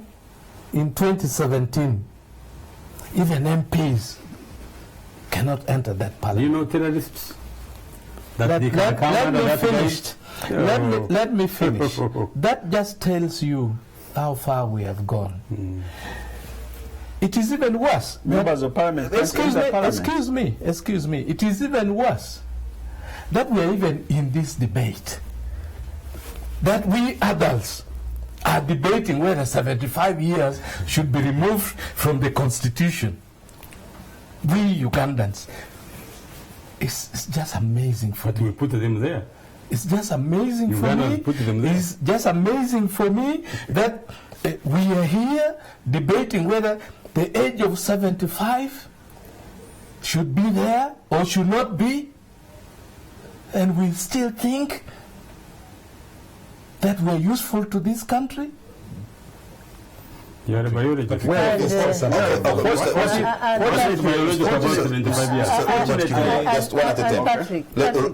in 2017, even MPs cannot enter that parliament. You know terrorists? Let me finish. That just tells you how far we have gone. It is even worse. Members of parliament. Excuse me. It is even worse that we are even in this debate. That we adults are debating whether 75 years should be removed from the constitution. We Ugandans, it's just amazing for me. We put them there. It's just amazing for me. It's just amazing for me that we are here debating whether the age of 75 should be there or should not be, and we still think that we're useful to this country. You are a biologist. Just one at a time.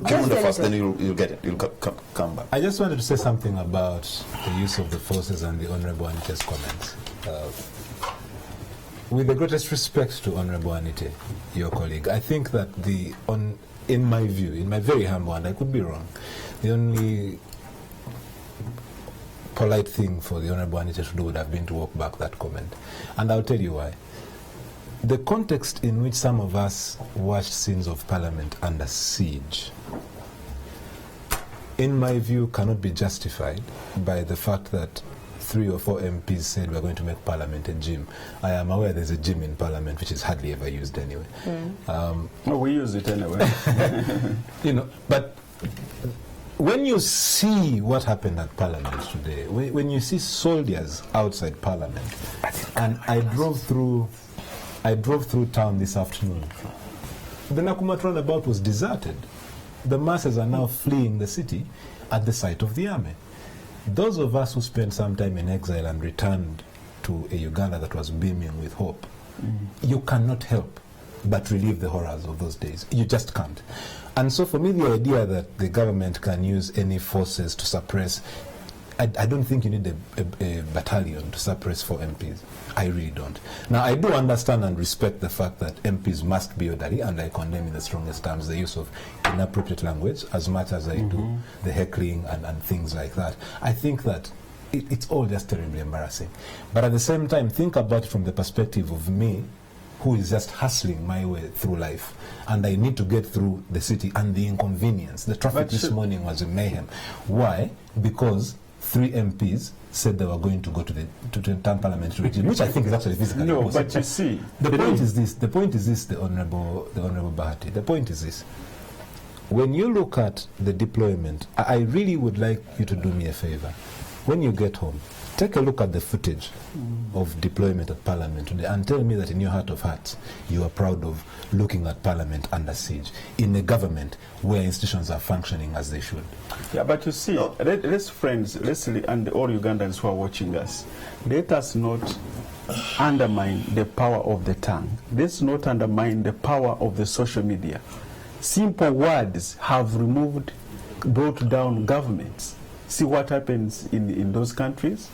Kimunda first, then you'll get it. You'll come back. I just wanted to say something about the use of the forces and the Honorable Anite's comments. With the greatest respect to Honorable Anite, your colleague, I think that in my view, in my very humble, and I could be wrong, the only polite thing for the Honorable Anita to do would have been to walk back that comment. And I'll tell you why. The context in which some of us watched scenes of Parliament under siege, in my view, cannot be justified by the fact that 3 or 4 MPs said we're going to make Parliament a gym. I am aware there's a gym in Parliament which is hardly ever used anyway. Well, we use it anyway. You know, but when you see what happened at Parliament today, when you see soldiers outside Parliament, and I drove through town this afternoon, the Nakumatt roundabout was deserted. The masses are now fleeing the city at the sight of the army. Those of us who spent some time in exile and returned to a Uganda that was beaming with hope, you cannot help but relive the horrors of those days. You just can't. And so for me, the idea that the government can use any forces to suppress, I don't think you need a battalion to suppress 4 MPs. I really don't. Now, I do understand and respect the fact that MPs must be orderly, and I condemn in the strongest terms the use of inappropriate language as much as I do the heckling and things like that. I think that it's all just terribly embarrassing. But at the same time, think about it from the perspective of me, who is just hustling my way through life, and I need to get through the city and the inconvenience. The traffic this morning was a mayhem. Why? Because 3 MPs said they were going to go to the town parliamentary regime, which I think is actually physically impossible. But you see, the point is this. The point is this. The honourable Bahati. The point is this. When you look at the deployment, I really would like you to do me a favour. When you get home, take a look at the footage of deployment at Parliament today and tell me that in your heart of hearts you are proud of looking at Parliament under siege in a government where institutions are functioning as they should. Yeah, but you see, let's friends, and all Ugandans who are watching us, let us not undermine the power of the tongue. Let's not undermine the power of the social media. Simple words have brought down governments. See what happens in those countries?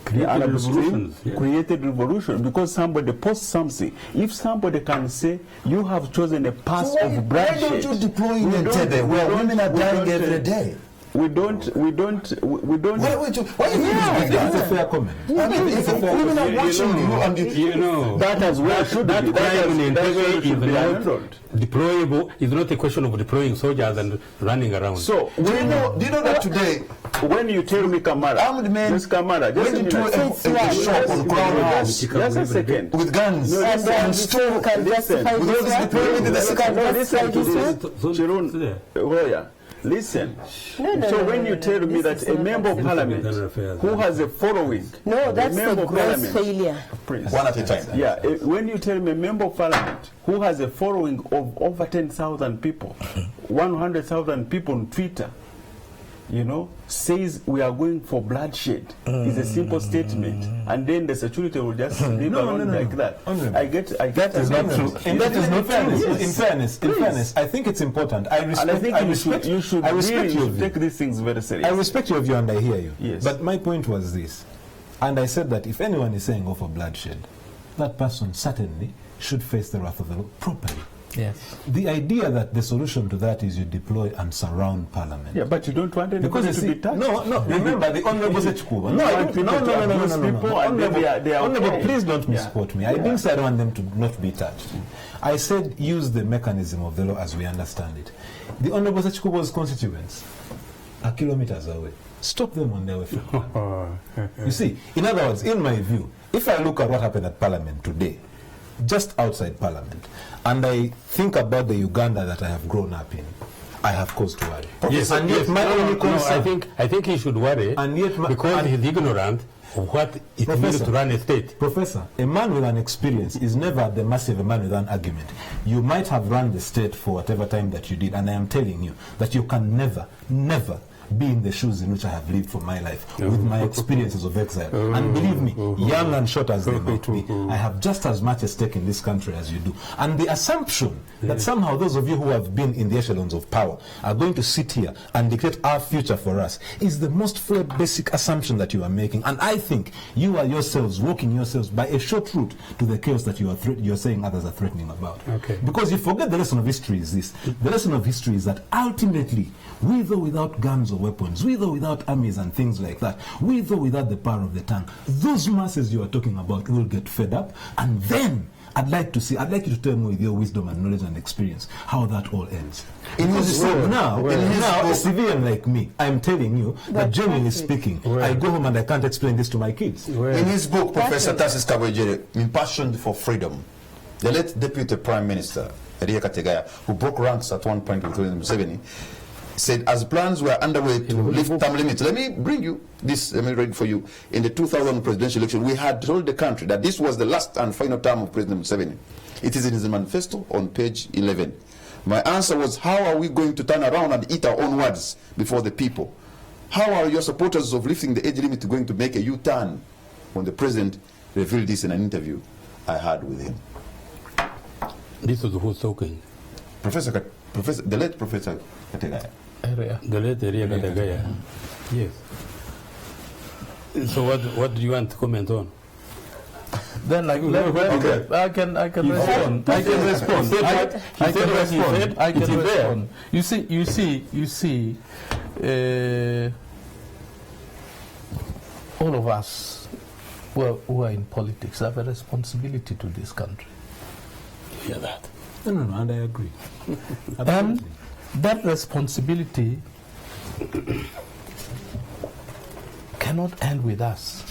Created revolution because somebody posts something. If somebody can say you have chosen a path of bloodshed, why don't you deploy in Entebbe where women are dying every day? We don't. Why it's a fair comment. I mean, if women are watching you, and you know that as well should that be. crime in Entebbe is not deployable. It's not a question of deploying soldiers and running around. So do you know that today, when you tell me Kamara, armed men just Kamara, went into a shop on Crown House just a second with guns and stole can justify with all this deployment in the city. Listen. So when you tell me that a member of parliament who has a following, no, that's a gross failure. One at a time. Yeah, when you tell me a member of parliament who has a following of over 10,000 people, 100,000 people on Twitter, you know, says we are going for bloodshed, is a simple statement, and then the security will just leave alone like that. I get that is not true. And that is not fairness. In fairness, I think it's important. I respect you should take these things very seriously. I respect your view and I hear you. Yes. But my point was this, and I said that if anyone is saying go for bloodshed, that person certainly should face the wrath of the law properly. Yes. The idea that the solution to that is you deploy and surround Parliament. Yeah, but you don't want anybody to be touched. No. Remember the Honourable Sechikuba. No. Honourable, please don't misquote me. I didn't say I don't want them to not be touched. I said use the mechanism of the law as we understand it. The Honourable Sechikuba's constituents are kilometers away. Stop them on their way from You see, in other words, in my view, if I look at what happened at Parliament today, just outside Parliament, and I think about the Uganda that I have grown up in, I have cause to worry. Yes, and yet my only concern, I think he should worry, and yet because he's ignorant of what it means to run a state. Professor, a man with an experience is never at the mercy of a man with an argument. You might have run the state for whatever time that you did, and I am telling you that you can never be in the shoes in which I have lived for my life with my experiences of exile. And believe me, young and short as they might be, I have just as much a stake in this country as you do. And the assumption that somehow those of you who have been in the echelons of power are going to sit here and dictate our future for us is the most basic assumption that you are making. And I think you are yourselves walking yourselves by a short route to the chaos that you are saying others are threatening about. Okay. Because you forget the lesson of history is this. The lesson of history is that ultimately, with or without guns or weapons, with or without armies and things like that, with or without the power of the tongue, those masses you are talking about will get fed up, and then I'd like you to tell me with your wisdom and knowledge and experience how that all ends. Now, a civilian like me, I'm telling you that genuinely speaking, I go home and I can't explain this to my kids. In his book, Professor Tarsis Kabwejere, Impassioned for Freedom, the late Deputy Prime Minister, Eria Kategaya, who broke ranks at one point with President Museveni, said as plans were underway to lift term limits. Let me bring you this, let me read for you. In the 2000 presidential election, we had told the country that this was the last and final term of President Museveni. It is in his manifesto on page 11. My answer was, how are we going to turn around and eat our own words before the people? How are your supporters of lifting the age limit going to make a U-turn? When the president revealed this in an interview I had with him. This was who's talking? The late Professor Kategaya. The late Eria Kategaya. Yes. So what do you want to comment on? Then I can respond. I can respond. I can respond. You see, all of us who are in politics have a responsibility to this country. Hear that? No, and I agree. And that responsibility cannot end with us.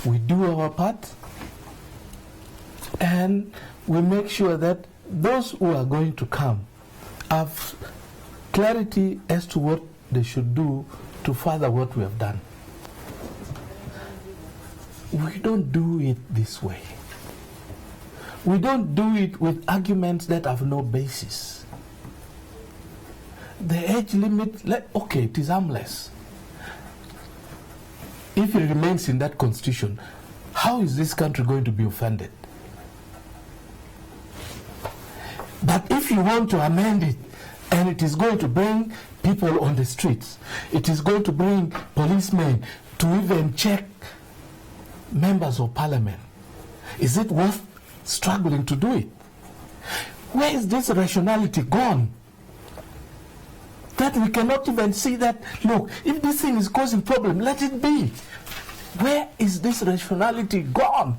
We do our part, and we make sure that those who are going to come have clarity as to what they should do to further what we have done. We don't do it this way. We don't do it with arguments that have no basis. The age limit, okay, it is harmless. If it remains in that constitution, how is this country going to be offended? But if you want to amend it, and it is going to bring people on the streets, it is going to bring policemen to even check members of parliament, is it worth struggling to do it? Where is this rationality gone? That we cannot even see that, look, if this thing is causing problem, let it be. Where is this rationality gone?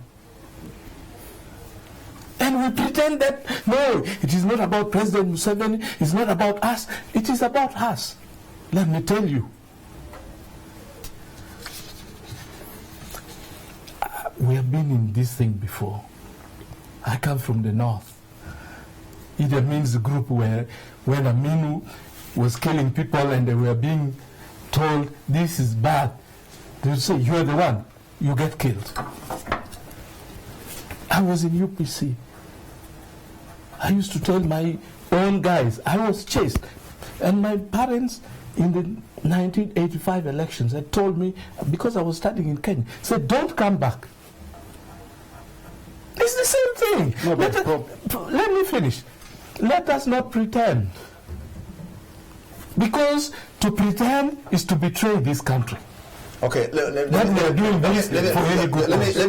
And we pretend that, no, it is not about President Museveni, it's not about us, it is about us. Let me tell you. We have been in this thing before. I come from the north. It means the group where when Aminu was killing people and they were being told this is bad, they would say, you're the one, you get killed. I was in UPC. I used to tell my own guys, I was chased. And my parents in the 1985 elections had told me, because I was studying in Kenya, said, don't come back. It's the same thing. No, let me finish. Let us not pretend. Because to pretend is to betray this country. Okay, let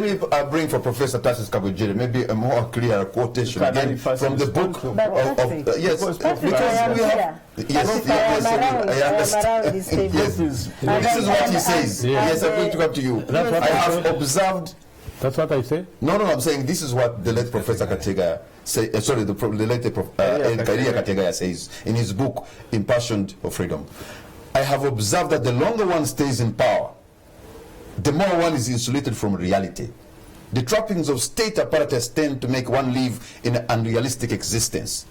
me bring for Professor Tarsis Kabwejere maybe a more clear quotation again from the book of yes, because we have yes, this is what he says. Yes, I'm going to come to you. I have observed. That's what I say? No, I'm saying this is what the late Professor Kategaya say. Sorry, the late Eria Kategaya says in his book Impassioned for Freedom. I have observed that the longer one stays in power, the more one is insulated from reality. The trappings of state apparatus tend to make one live in an unrealistic existence.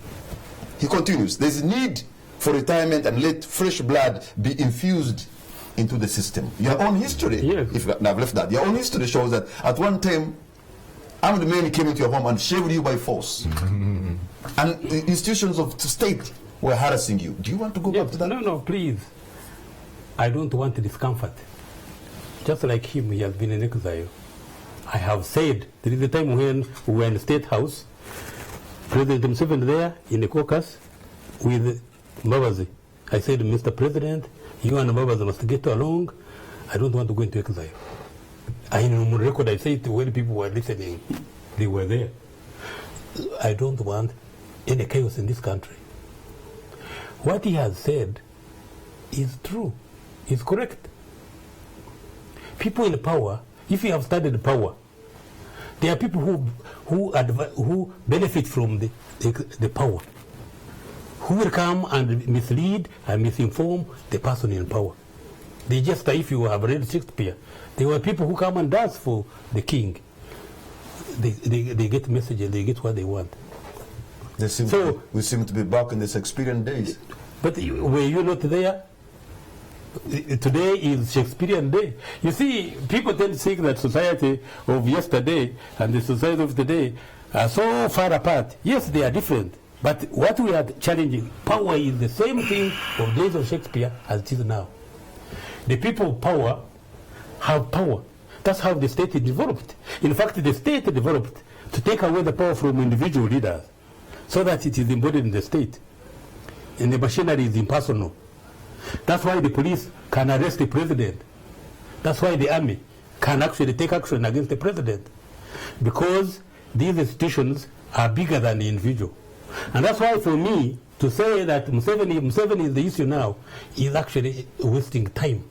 He continues, there is need for retirement and let fresh blood be infused into the system. Your own history, if I've left that, your own history shows that at one time, armed men came into your home and shaved you by force. And the institutions of the state were harassing you. Do you want to go back to that? No, please. I don't want discomfort. Just like him, he has been in exile. I have said, there is a time when we were in the State House, President Museveni there in the caucus with Mbabazi. I said, Mr. President, you and Mbabazi must get along. I don't want to go into exile. In record, I said when people were listening, they were there. I don't want any chaos in this country. What he has said is true, is correct. People in power, if you have studied power, There are people who benefit from the power, who will come and mislead and misinform the person in power. They just, if you have read Shakespeare, there were people who come and dance for the king. They get messages, they get what they want. We seem to be back in the Shakespearean days. But were you not there? Today is Shakespearean day. You see, people tend to think that society of yesterday and the society of today are so far apart. Yes, they are different. But what we are challenging, power is the same thing of days of Shakespeare as it is now. The people of power have power. That's how the state is developed. In fact, the state developed to take away the power from individual leaders so that it is embodied in the state. And the machinery is impersonal. That's why the police can arrest the president. That's why the army can actually take action against the president. Because these institutions are bigger than the individual. And that's why for me, to say that Museveni is the issue now is actually wasting time.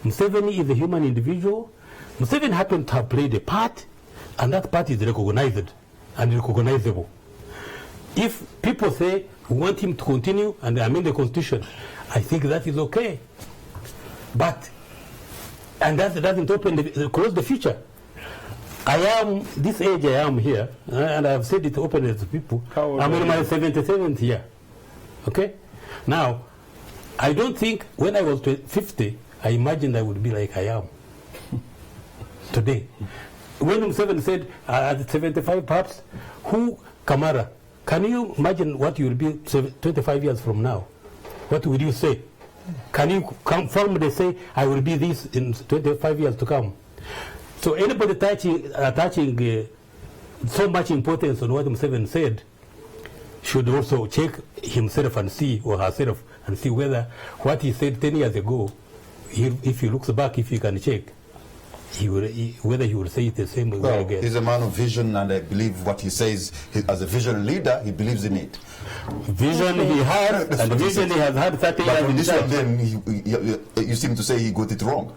Museveni is a human individual. Museveni happened to have played a part, and that part is recognized and recognizable. If people say we want him to continue and amend the constitution, I think that is okay. But, and that doesn't close the future. I am, this age I am here, and I have said it openly to people, I'm in my 77th year. Okay? Now, I don't think when I was 50, I imagined I would be like I am today. When Museveni said at 75 perhaps, Kamara, can you imagine what you will be 25 years from now? What would you say? Can you confirmly say, I will be this in 25 years to come? So anybody attaching so much importance on what Museveni said should also check himself and see, or herself, and see whether what he said 10 years ago, if he looks back, if he can check, whether he will say it the same way again. He's a man of vision, and I believe what he says, as a vision leader, he believes in it. Vision he has, and vision he has had 30 years. But on this one, then, you seem to say he got it wrong.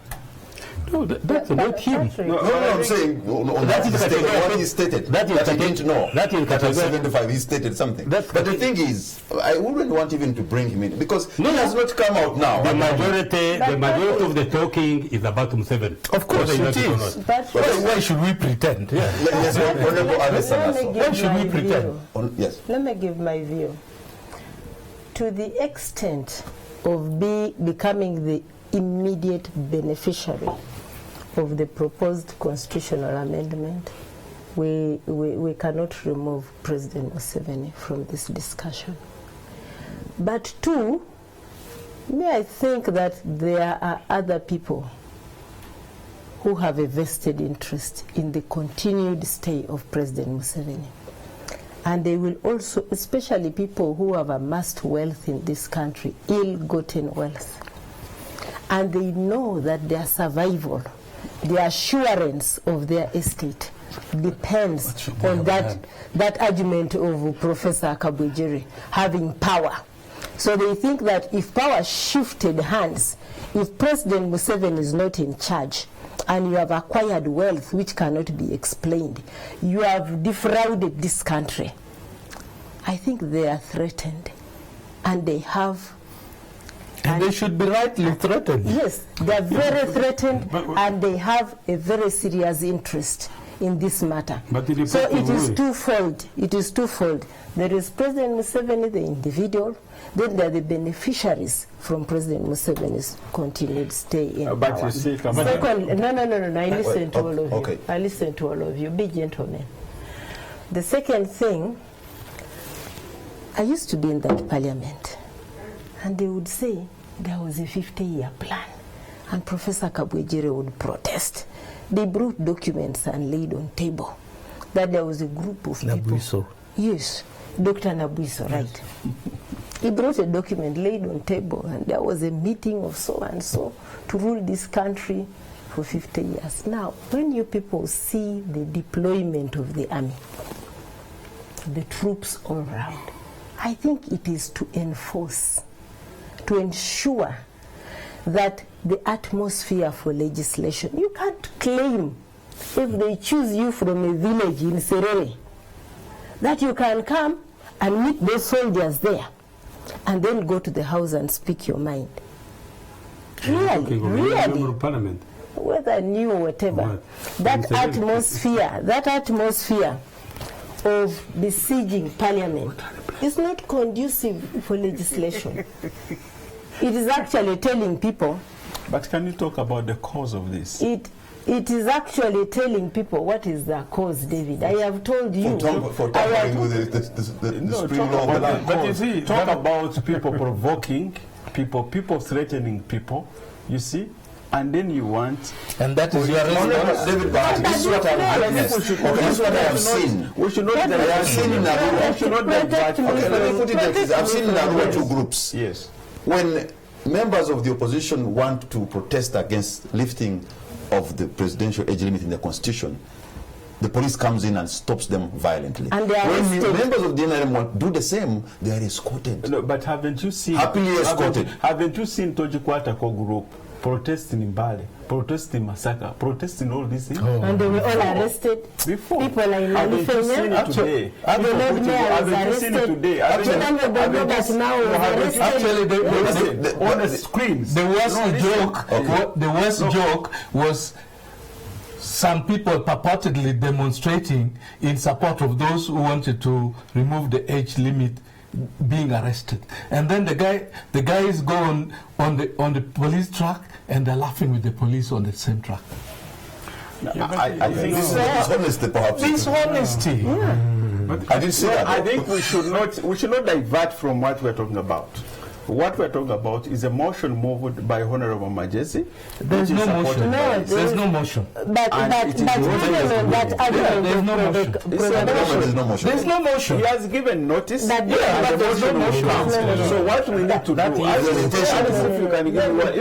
No, that's not him. No, I'm saying on that is what he stated. That he didn't know. That is at 75, he stated something. But the thing is, I wouldn't want even to bring him in because he has not come out now. The majority of the talking is about Museveni. Of course it is. Why should we pretend? Yes, why should we pretend? Yes. Let me give my view. To the extent of becoming the immediate beneficiary of the proposed constitutional amendment, we cannot remove President Museveni from this discussion. But two, I think that there are other people who have a vested interest in the continued stay of President Museveni. And they will also, especially people who have amassed wealth in this country, ill-gotten wealth. And they know that their survival, the assurance of their estate depends on that argument of Professor Kabwejere, having power. So they think that if power shifted hands, if President Museveni is not in charge, and you have acquired wealth which cannot be explained, you have defrauded this country, I think they are threatened. And they have... And they should be rightly threatened. Yes, they are very threatened, and they have a very serious interest in this matter. So it is twofold. It is twofold. There is President Museveni, the individual, then there are the beneficiaries from President Museveni's continued stay in power. Second, no, I listen to all of you. I listen to all of you. Be gentlemen. The second thing, I used to be in that parliament, and they would say there was a 50-year plan, and Professor Kabwejere would protest. They brought documents and laid on table that there was a group of people. Yes, Dr. Nabuiso, right. He brought a document laid on table, and there was a meeting of so and so to rule this country for 50 years. Now, when you people see the deployment of the army, the troops all around, I think it is to enforce, to ensure that the atmosphere for legislation, you can't claim if they choose you from a village in Serere, that you can come and meet those soldiers there and then go to the house and speak your mind. Really, really. Parliament. Whether new or whatever, that atmosphere of besieging Parliament is not conducive for legislation. It is actually telling people. But can you talk about the cause of this? It is actually telling people what is the cause, David. I have told you. For tampering with the supreme law of the land. But you see, talk about people provoking people, people threatening people, you see, and then you want... And that is your response. David, but this is what I've witnessed. This is what I have seen. We should not... I have seen in Arua. We should not... Okay, let me put it like this. I've seen in Arua two groups. Yes. When members of the opposition want to protest against lifting of the presidential age limit in the constitution, the police comes in and stops them violently. And they are when members of the NRM do the same, they are escorted. No, but haven't you seen... Happily escorted. Haven't you seen Toji Kwatako group protesting in Bali, protesting Masaka, protesting all these things? Oh. And they were all arrested. Before. People are in Haven't you seen it today? The Lord Mayor was arrested. On the screens. The worst joke was some people purportedly demonstrating in support of those who wanted to remove the age limit being arrested, and then the guys go on the police truck and they're laughing with the police on the same truck. I think this is dishonesty, perhaps. Dishonesty. Yeah. But I didn't say that. I think we should not divert from what we're talking about. What we're talking about is a motion moved by Honorable Majesi. There's no motion. There's no motion. But There's no motion. There's no motion. He has given notice. But there's no motion. So what we need to do, if you can give me one,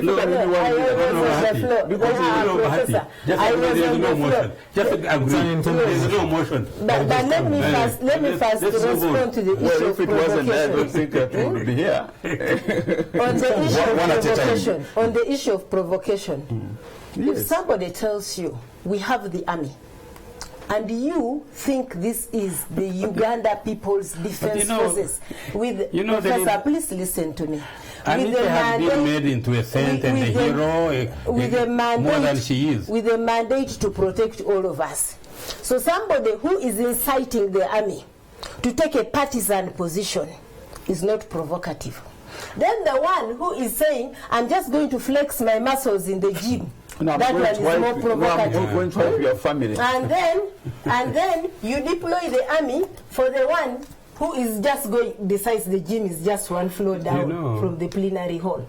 there's no motion. Just agree. There's no motion. But let me first respond to the issue well, of if it wasn't there, I don't think that we would be here. On the issue of provocation, if somebody tells you we have the army, and you think this is the Uganda People's Defense Forces, Professor, please listen to me. And it has been made into a saint and a hero, more than she is. With a mandate to protect all of us. So somebody who is inciting the army to take a partisan position is not provocative. Then the one who is saying, I'm just going to flex my muscles in the gym, that one is more provocative. I'm going to help your family. And then you deploy the army for the one who is just going, besides the gym is just one floor down from the plenary hall.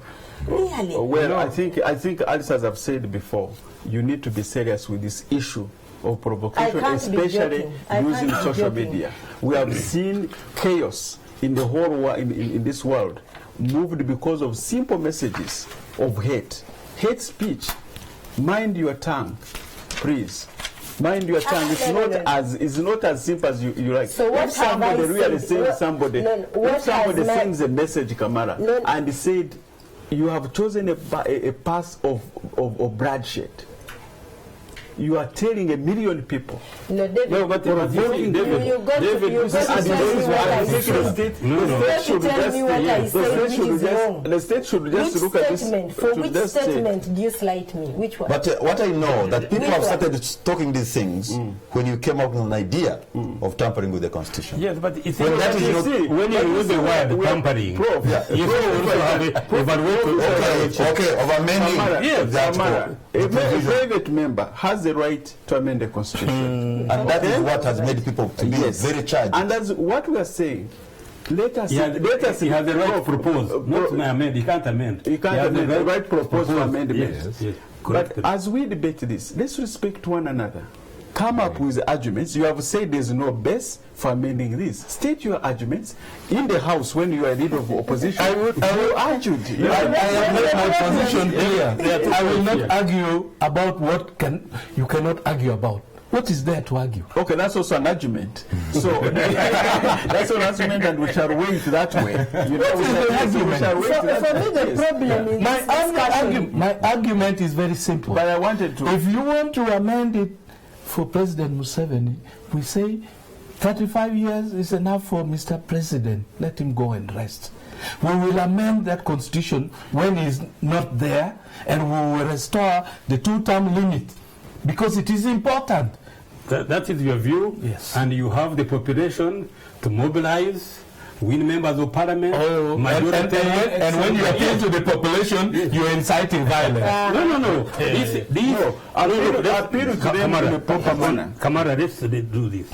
Really? Well, I think as I've said before, you need to be serious with this issue of provocation, especially using social media. We have seen chaos in the whole world, in this world, moved because of simple messages of hate speech. Mind your tongue, please. Mind your tongue. It's not as simple as you like. So what if somebody really saying somebody, if somebody sends a message, Kamara, and said, you have chosen a path of bloodshed. You are telling 1 million people. No, David. No, but David, the state should just look at this. For which statement do you slight me? Which one? But what I know, that people have started talking these things when you came up with an idea of tampering with the constitution. Yes, but it's when you use the word tampering, you also have of amending that. A private member has the right to amend the constitution. And that is what has made people to be very charged. And that's what we are saying. Let us he has the right to propose, not to amend. He can't amend. He can't amend. The right to propose for amendment. Yes, but as we debate this, let's respect one another. Come up with arguments. You have said there's no base for amending this. State your arguments in the House when you are leader of opposition. I will argue. I have made my position clear. I will not argue about what you cannot argue about. What is there to argue? Okay, that's also an argument. So that's an argument, and we shall wait that way. You know, for me, the problem is my argument is very simple. But I wanted to. If you want to amend it for President Museveni, we say 35 years is enough for Mr. President. Let him go and rest. We will amend that constitution when he's not there, and we will restore the 2-term limit, because it is important. That is your view, yes. And you have the population to mobilize, win members of parliament, and when you appeal to the population, you're inciting violence. No. Kamara, let's do this.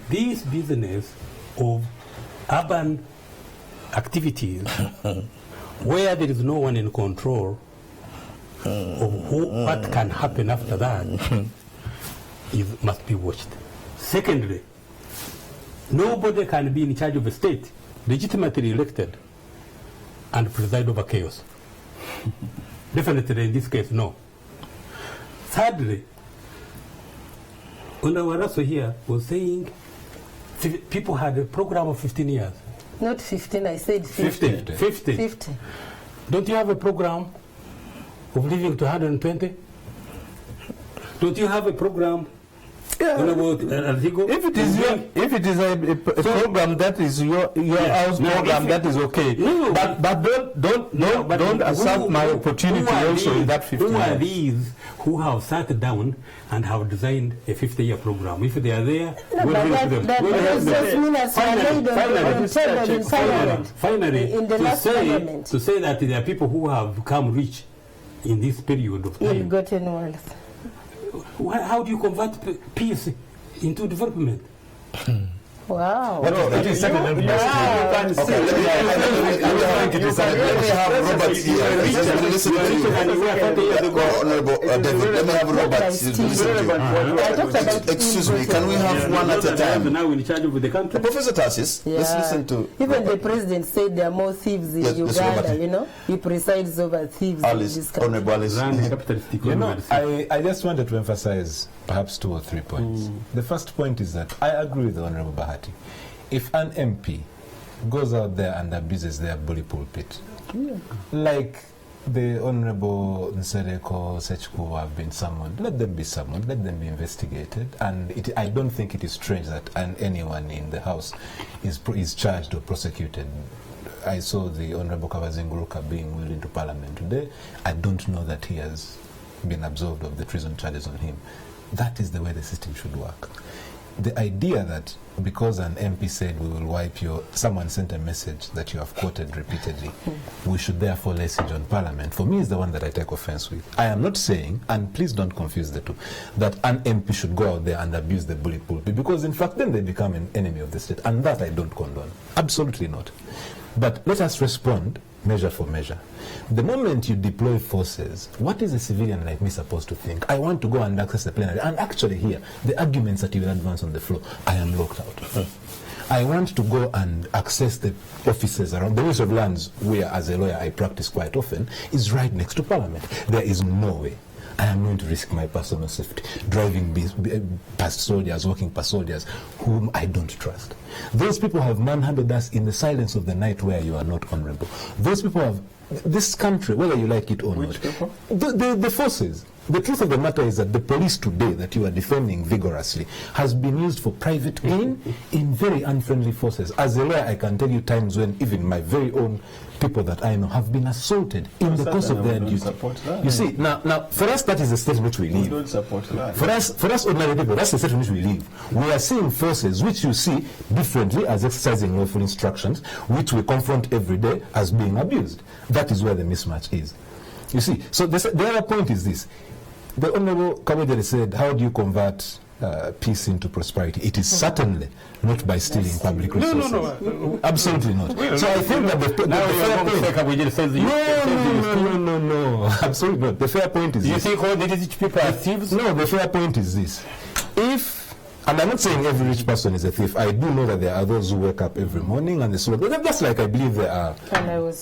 This business of urban activities where there is no one in control of what can happen after that must be watched. Secondly, nobody can be in charge of a state, legitimately elected, and preside over chaos. Definitely in this case, no. Thirdly, Onawaraso here was saying people had a program of 15 years. Not 15, I said 50. 50. Don't you have a program of living to 120? Don't you have a program? If it is a program that is your house program, that is okay. But don't accept my opportunity also in that 50 years. Who are these who have sat down and have designed a 50-year program? If they are there, we'll help them. Finally, to say that there are people who have become rich in this period of time. Ill-gotten wealth. How do you convert peace into development? Wow. It is second level. Let me have Robert here. Listen to you. Honorable David, let me have Robert listen to you. Excuse me, can we have one at a time? Now in charge of the country. Professor Tarsis, let's listen to... Even the president said there are more thieves in Uganda, you know? He presides over thieves in this country. Honorable Alice. You know, I just wanted to emphasize perhaps 2 or 3 points. The first point is that I agree with the Honorable Bahati. If an MP goes out there and abuses their bully pulpit, like the Honorable Nsereko Sechku have been summoned, let them be summoned, let them be investigated, and I don't think it is strange that anyone in the House is charged or prosecuted. I saw the Honorable Kabazinguruka being wheeled into Parliament today. I don't know that he has been absolved of the treason charges on him. That is the way the system should work. The idea that because an MP said we will wipe someone sent a message that you have quoted repeatedly, we should therefore lay siege on Parliament, for me is the one that I take offense with. I am not saying, and please don't confuse the two, that an MP should go out there and abuse the bully pulpit, because in fact then they become an enemy of the state, and that I don't condone. Absolutely not. But let us respond measure for measure. The moment you deploy forces, what is a civilian like me supposed to think? I want to go and access the plenary, and actually here, the arguments that you will advance on the floor, I am locked out. I want to go and access the offices around. The Ministry of Lands, where as a lawyer I practice quite often, is right next to Parliament. There is no way I am going to risk my personal safety driving past soldiers, walking past soldiers whom I don't trust. Those people have manhandled us in the silence of the night where you are not honorable. Those people have, this country, whether you like it or not, the forces. The truth of the matter is that the police today that you are defending vigorously has been used for private gain in very unfriendly forces. As a lawyer, I can tell you times when even my very own people that I know have been assaulted in the course of their duty. You see, now for us that is the state in which we live. Don't support that. For us ordinary people, that's the state in which we live. We are seeing forces which you see differently as exercising lawful instructions, which we confront every day as being abused. That is where the mismatch is. You see, so the other point is this. The Honorable Kabojere said, how do you convert peace into prosperity? It is certainly not by stealing public resources. No. Absolutely not. So I think that No. Absolutely not. The fair point is this. You think all the rich people are thieves? No, the fair point is this. And I'm not saying every rich person is a thief. I do know that there are those who wake up every morning and they sort of, just like I believe there are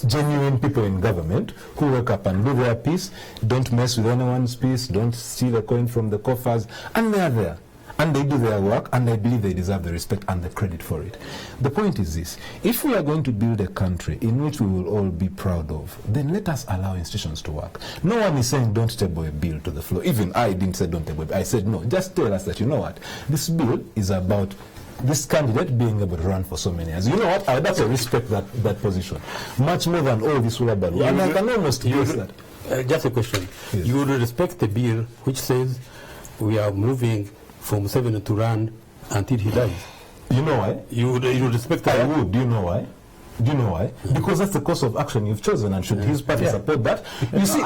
genuine people in government who wake up and do their peace, don't mess with anyone's peace, don't steal a coin from the coffers, and they are there. and they do their work, and I believe they deserve the respect and the credit for it. The point is this: if we are going to build a country in which we will all be proud of, then let us allow institutions to work. No one is saying don't table a bill to the floor. Even I didn't say don't table a bill. I said no, just tell us that, you know what, this bill is about this candidate being able to run for so many years. You know what, I would have to respect that position much more than all this Ulabalu. And I can almost guess that. Just a question. Yes. You would respect the bill which says we are moving from Museveni to run until he dies? You know why? You would respect that? I would. Do you know why? Do you know why? Because that's the course of action you've chosen, and should his party support that? You see,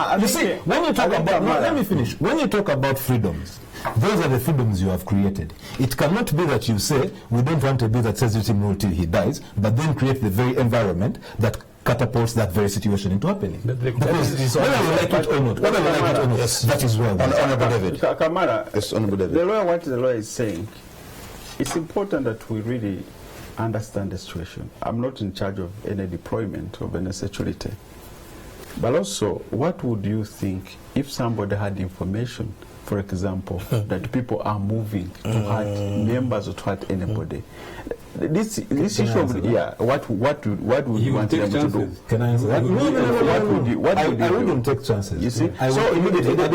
when you talk about, let me finish. When you talk about freedoms, those are the freedoms you have created. It cannot be that you say we don't want a bill that says let him rule till he dies, but then create the very environment that catapults that very situation into happening. Because whether you like it or not, that is well. Honorable David. Kamara, Yes, Honorable David. the lawyer, what the lawyer is saying, it's important that we really understand the situation. I'm not in charge of any deployment of any security. But also, what would you think if somebody had information, for example, that people are moving to hurt members or to hurt anybody? This issue of what would you want them to do? Can I answer that? No. I wouldn't take chances. You see, I so immediately the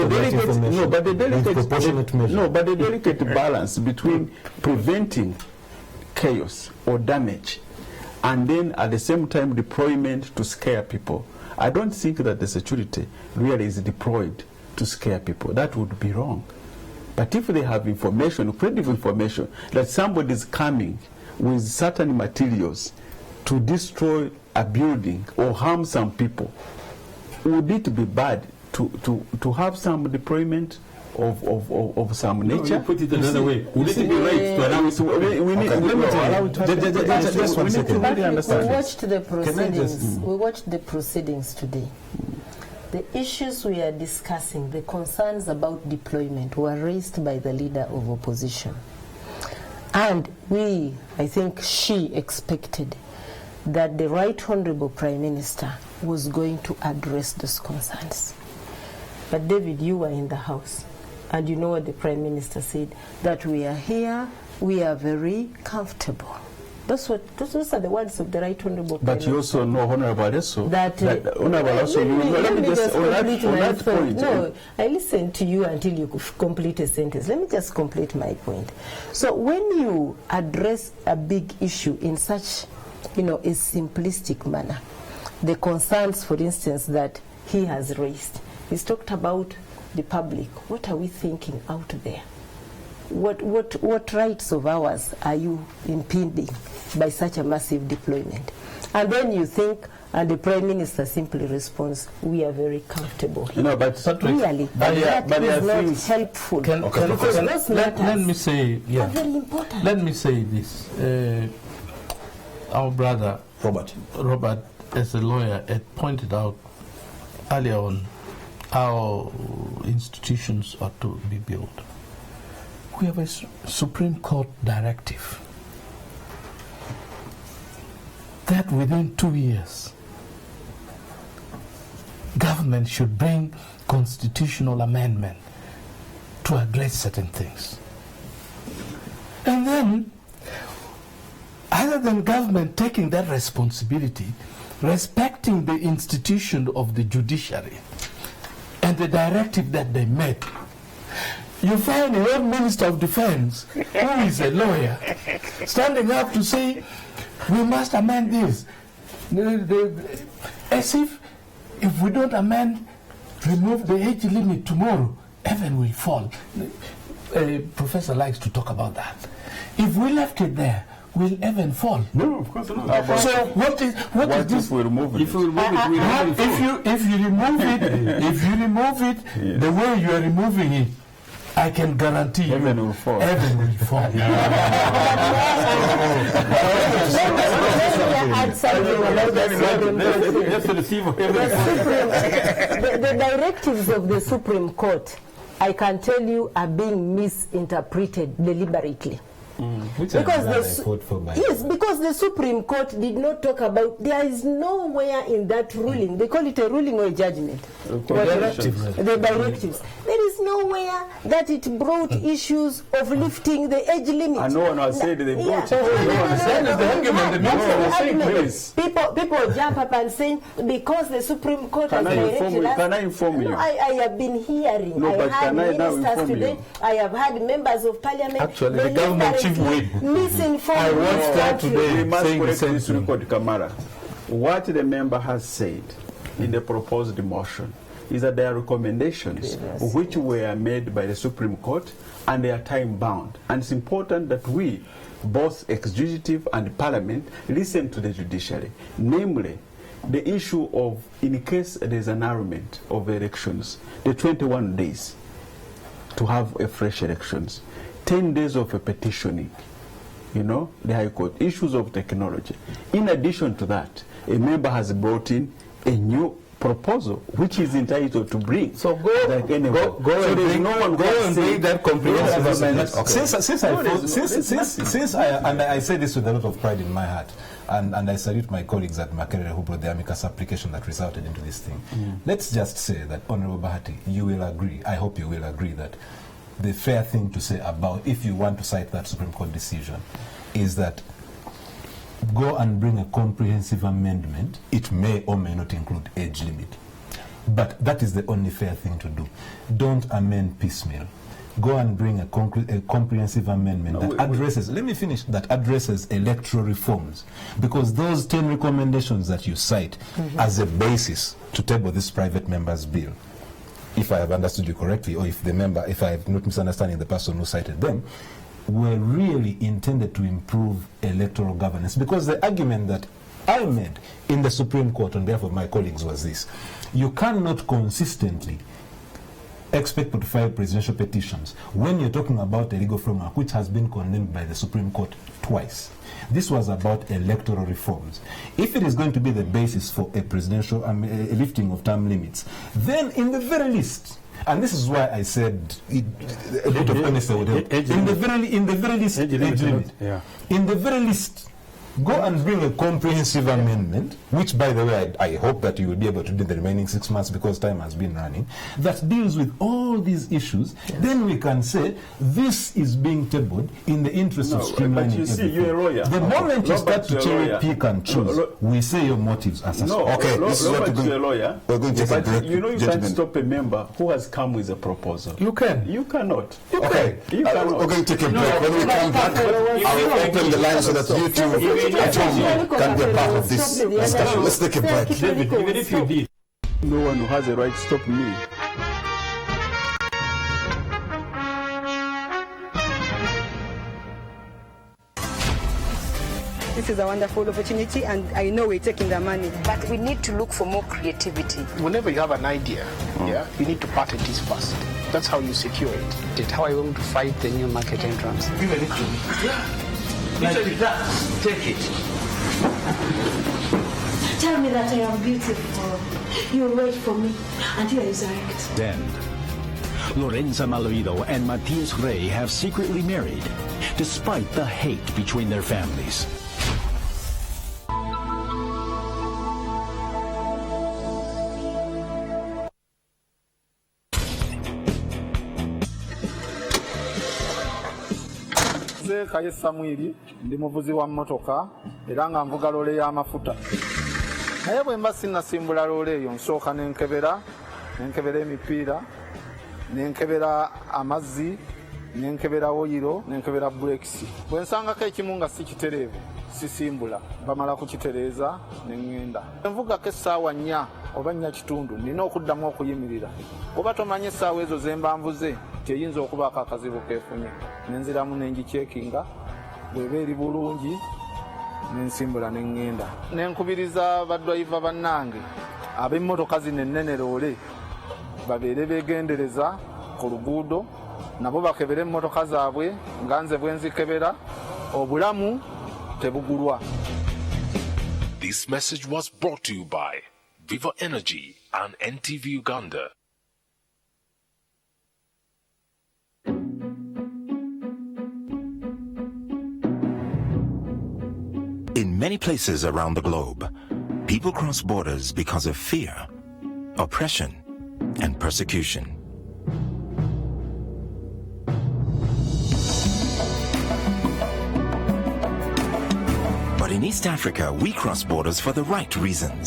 delicate Okay. balance between preventing chaos or damage, and then at the same time deployment to scare people. I don't think that the security really is deployed to scare people. That would be wrong. But if they have information, credible information, that somebody is coming with certain materials to destroy a building or harm some people, would it be bad to have some deployment of some nature? You put it another way. Would it be right to announce? We need to really understand. We watched the proceedings. We watched the proceedings today. The issues we are discussing, the concerns about deployment, were raised by the leader of opposition. And I think she expected that the Right Honorable Prime Minister was going to address those concerns. But David, you were in the House, and you know what the Prime Minister said, that we are here, we are very comfortable. Those are the words of the Right Honorable Prime Minister. But you also know, Honorable Adesso, that Honorable also, let me just complete my point. No, I listened to you until you complete a sentence. Let me just complete my point. So when you address a big issue in such, a simplistic manner, the concerns, for instance, that he has raised, he's talked about the public. What are we thinking out there? What rights of ours are you impeding by such a massive deployment? And then you think, and the Prime Minister simply responds, we are very comfortable here. But really, that is not helpful. Let me say, are very important. Let me say this. Our brother Robert, as a lawyer, had pointed out earlier on how institutions ought to be built. We have a Supreme Court directive that within 2 years, government should bring constitutional amendment to address certain things. And then, other than government taking that responsibility, respecting the institution of the judiciary and the directive that they made, you find a young Minister of Defense, who is a lawyer, standing up to say, we must amend this. As if we don't amend, remove the age limit tomorrow, heaven will fall. Professor likes to talk about that. If we left it there, will heaven fall? No, of course not. So what is this? If we remove it? If you remove it, the way you are removing it, I can guarantee heaven will fall. Heaven will fall. The directives of the Supreme Court, I can tell you, are being misinterpreted deliberately. Because the Supreme Court did not talk about, there is nowhere in that ruling, they call it a ruling or a judgment. The directives. There is nowhere that it brought issues of lifting the age limit. And no one has said they brought it. People jump up and say because the Supreme Court has directed us. Can I inform you? I have been hearing. No, but can I now inform today. you? I have had members of parliament. Actually, the government chief misinformed. I watched that today. We must correct this record, Kamara. What the member has said in the proposed motion is that there are recommendations which were made by the Supreme Court and they are time bound. And it's important that we, both executive and parliament, listen to the judiciary. Namely, the issue of, in case there's an annulment of elections, the 21 days to have a fresh elections, 10 days of a petitioning, you know, the High Court, issues of technology. In addition to that, a member has brought in a new proposal which is entitled to bring. So go and bring that comprehensive amendment. Since I say this with a lot of pride in my heart, and I salute my colleagues at Makerere who brought the amicus application that resulted into this thing. Let's just say that, Honorable Bahati, you will agree, I hope you will agree, that the fair thing to say about, if you want to cite that Supreme Court decision, is that go and bring a comprehensive amendment. It may or may not include age limit. But that is the only fair thing to do. Don't amend piecemeal. Go and bring a comprehensive amendment that addresses, let me finish, that addresses electoral reforms. Because those 10 recommendations that you cite as a basis to table this private member's bill, if I have understood you correctly, or if the member, if I have not misunderstanding the person who cited them, were really intended to improve electoral governance. Because the argument that I made in the Supreme Court on behalf of my colleagues was this: you cannot consistently expect to file presidential petitions when you're talking about a legal framework which has been condemned by the Supreme Court twice. This was about electoral reforms. If it is going to be the basis for a presidential a lifting of term limits, then in the very least, and this is why I said a bit of honesty would help. In the very least, age limit. In the very least, go and bring a comprehensive amendment, which, by the way, I hope that you will be able to do in the remaining 6 months because time has been running, that deals with all these issues. Then we can say this is being tabled in the interest of streamlining. But you see, you're a lawyer. The moment you start to cherry pick and choose, we say your motives are suspect. Okay, this is what you're a lawyer. We're going to take a break. You know, you can't stop a member who has come with a proposal. You can. You cannot. Okay. You cannot. We're going to take a break. When we come back, I will open the line so that you two can be a part of this discussion. Let's take a break. David, even if you did, no one who has a right to stop me. This is a wonderful opportunity, and I know we're taking the money. But we need to look for more creativity. Whenever you have an idea, you need to patent it first. That's how you secure it. How are you going to fight the new market entrance? Give it to me. Like that. Take it. Tell me that I am beautiful. You'll wait for me until I resurrect. Then, Lorenza Maloido and Matias Rey have secretly married, despite the hate between their families. Kaye Samwiri ndi muvuzi wa mmotoka era nga nvuga loole y'amafuta. Naye bwe mba sinnasimbula loole eyo nsooka nenkebera emipiira, nenkebera amazzi, nenkebera oyiro, nenkebera brakes. Bwe nsangako ekimu nga si kitereevu sisimbula, bamala kukitereeza ne ŋŋenda. Nvugako essaawa 4 oba 4 kitundu nina okuddamu okuyimirira. Oba tomanyi essaawa ezo ze mba nvuze eyinza okubaako akazibu keefunye, nenziramu nengicekinga, bw'eba eri bulungi nensimbula neŋŋenda. Nenkubiriza badwayiva bannange ab'emmotoka zino ennene loole babeere beegendereza ku luguudo, nabo bakebere emmotoka zaabwe nga nze bwe nzikebera, obulamu tebugulwa. This message was brought to you by Viva Energy and NTV Uganda. In many places around the globe, people cross borders because of fear, oppression, and persecution. But in East Africa, we cross borders for the right reasons.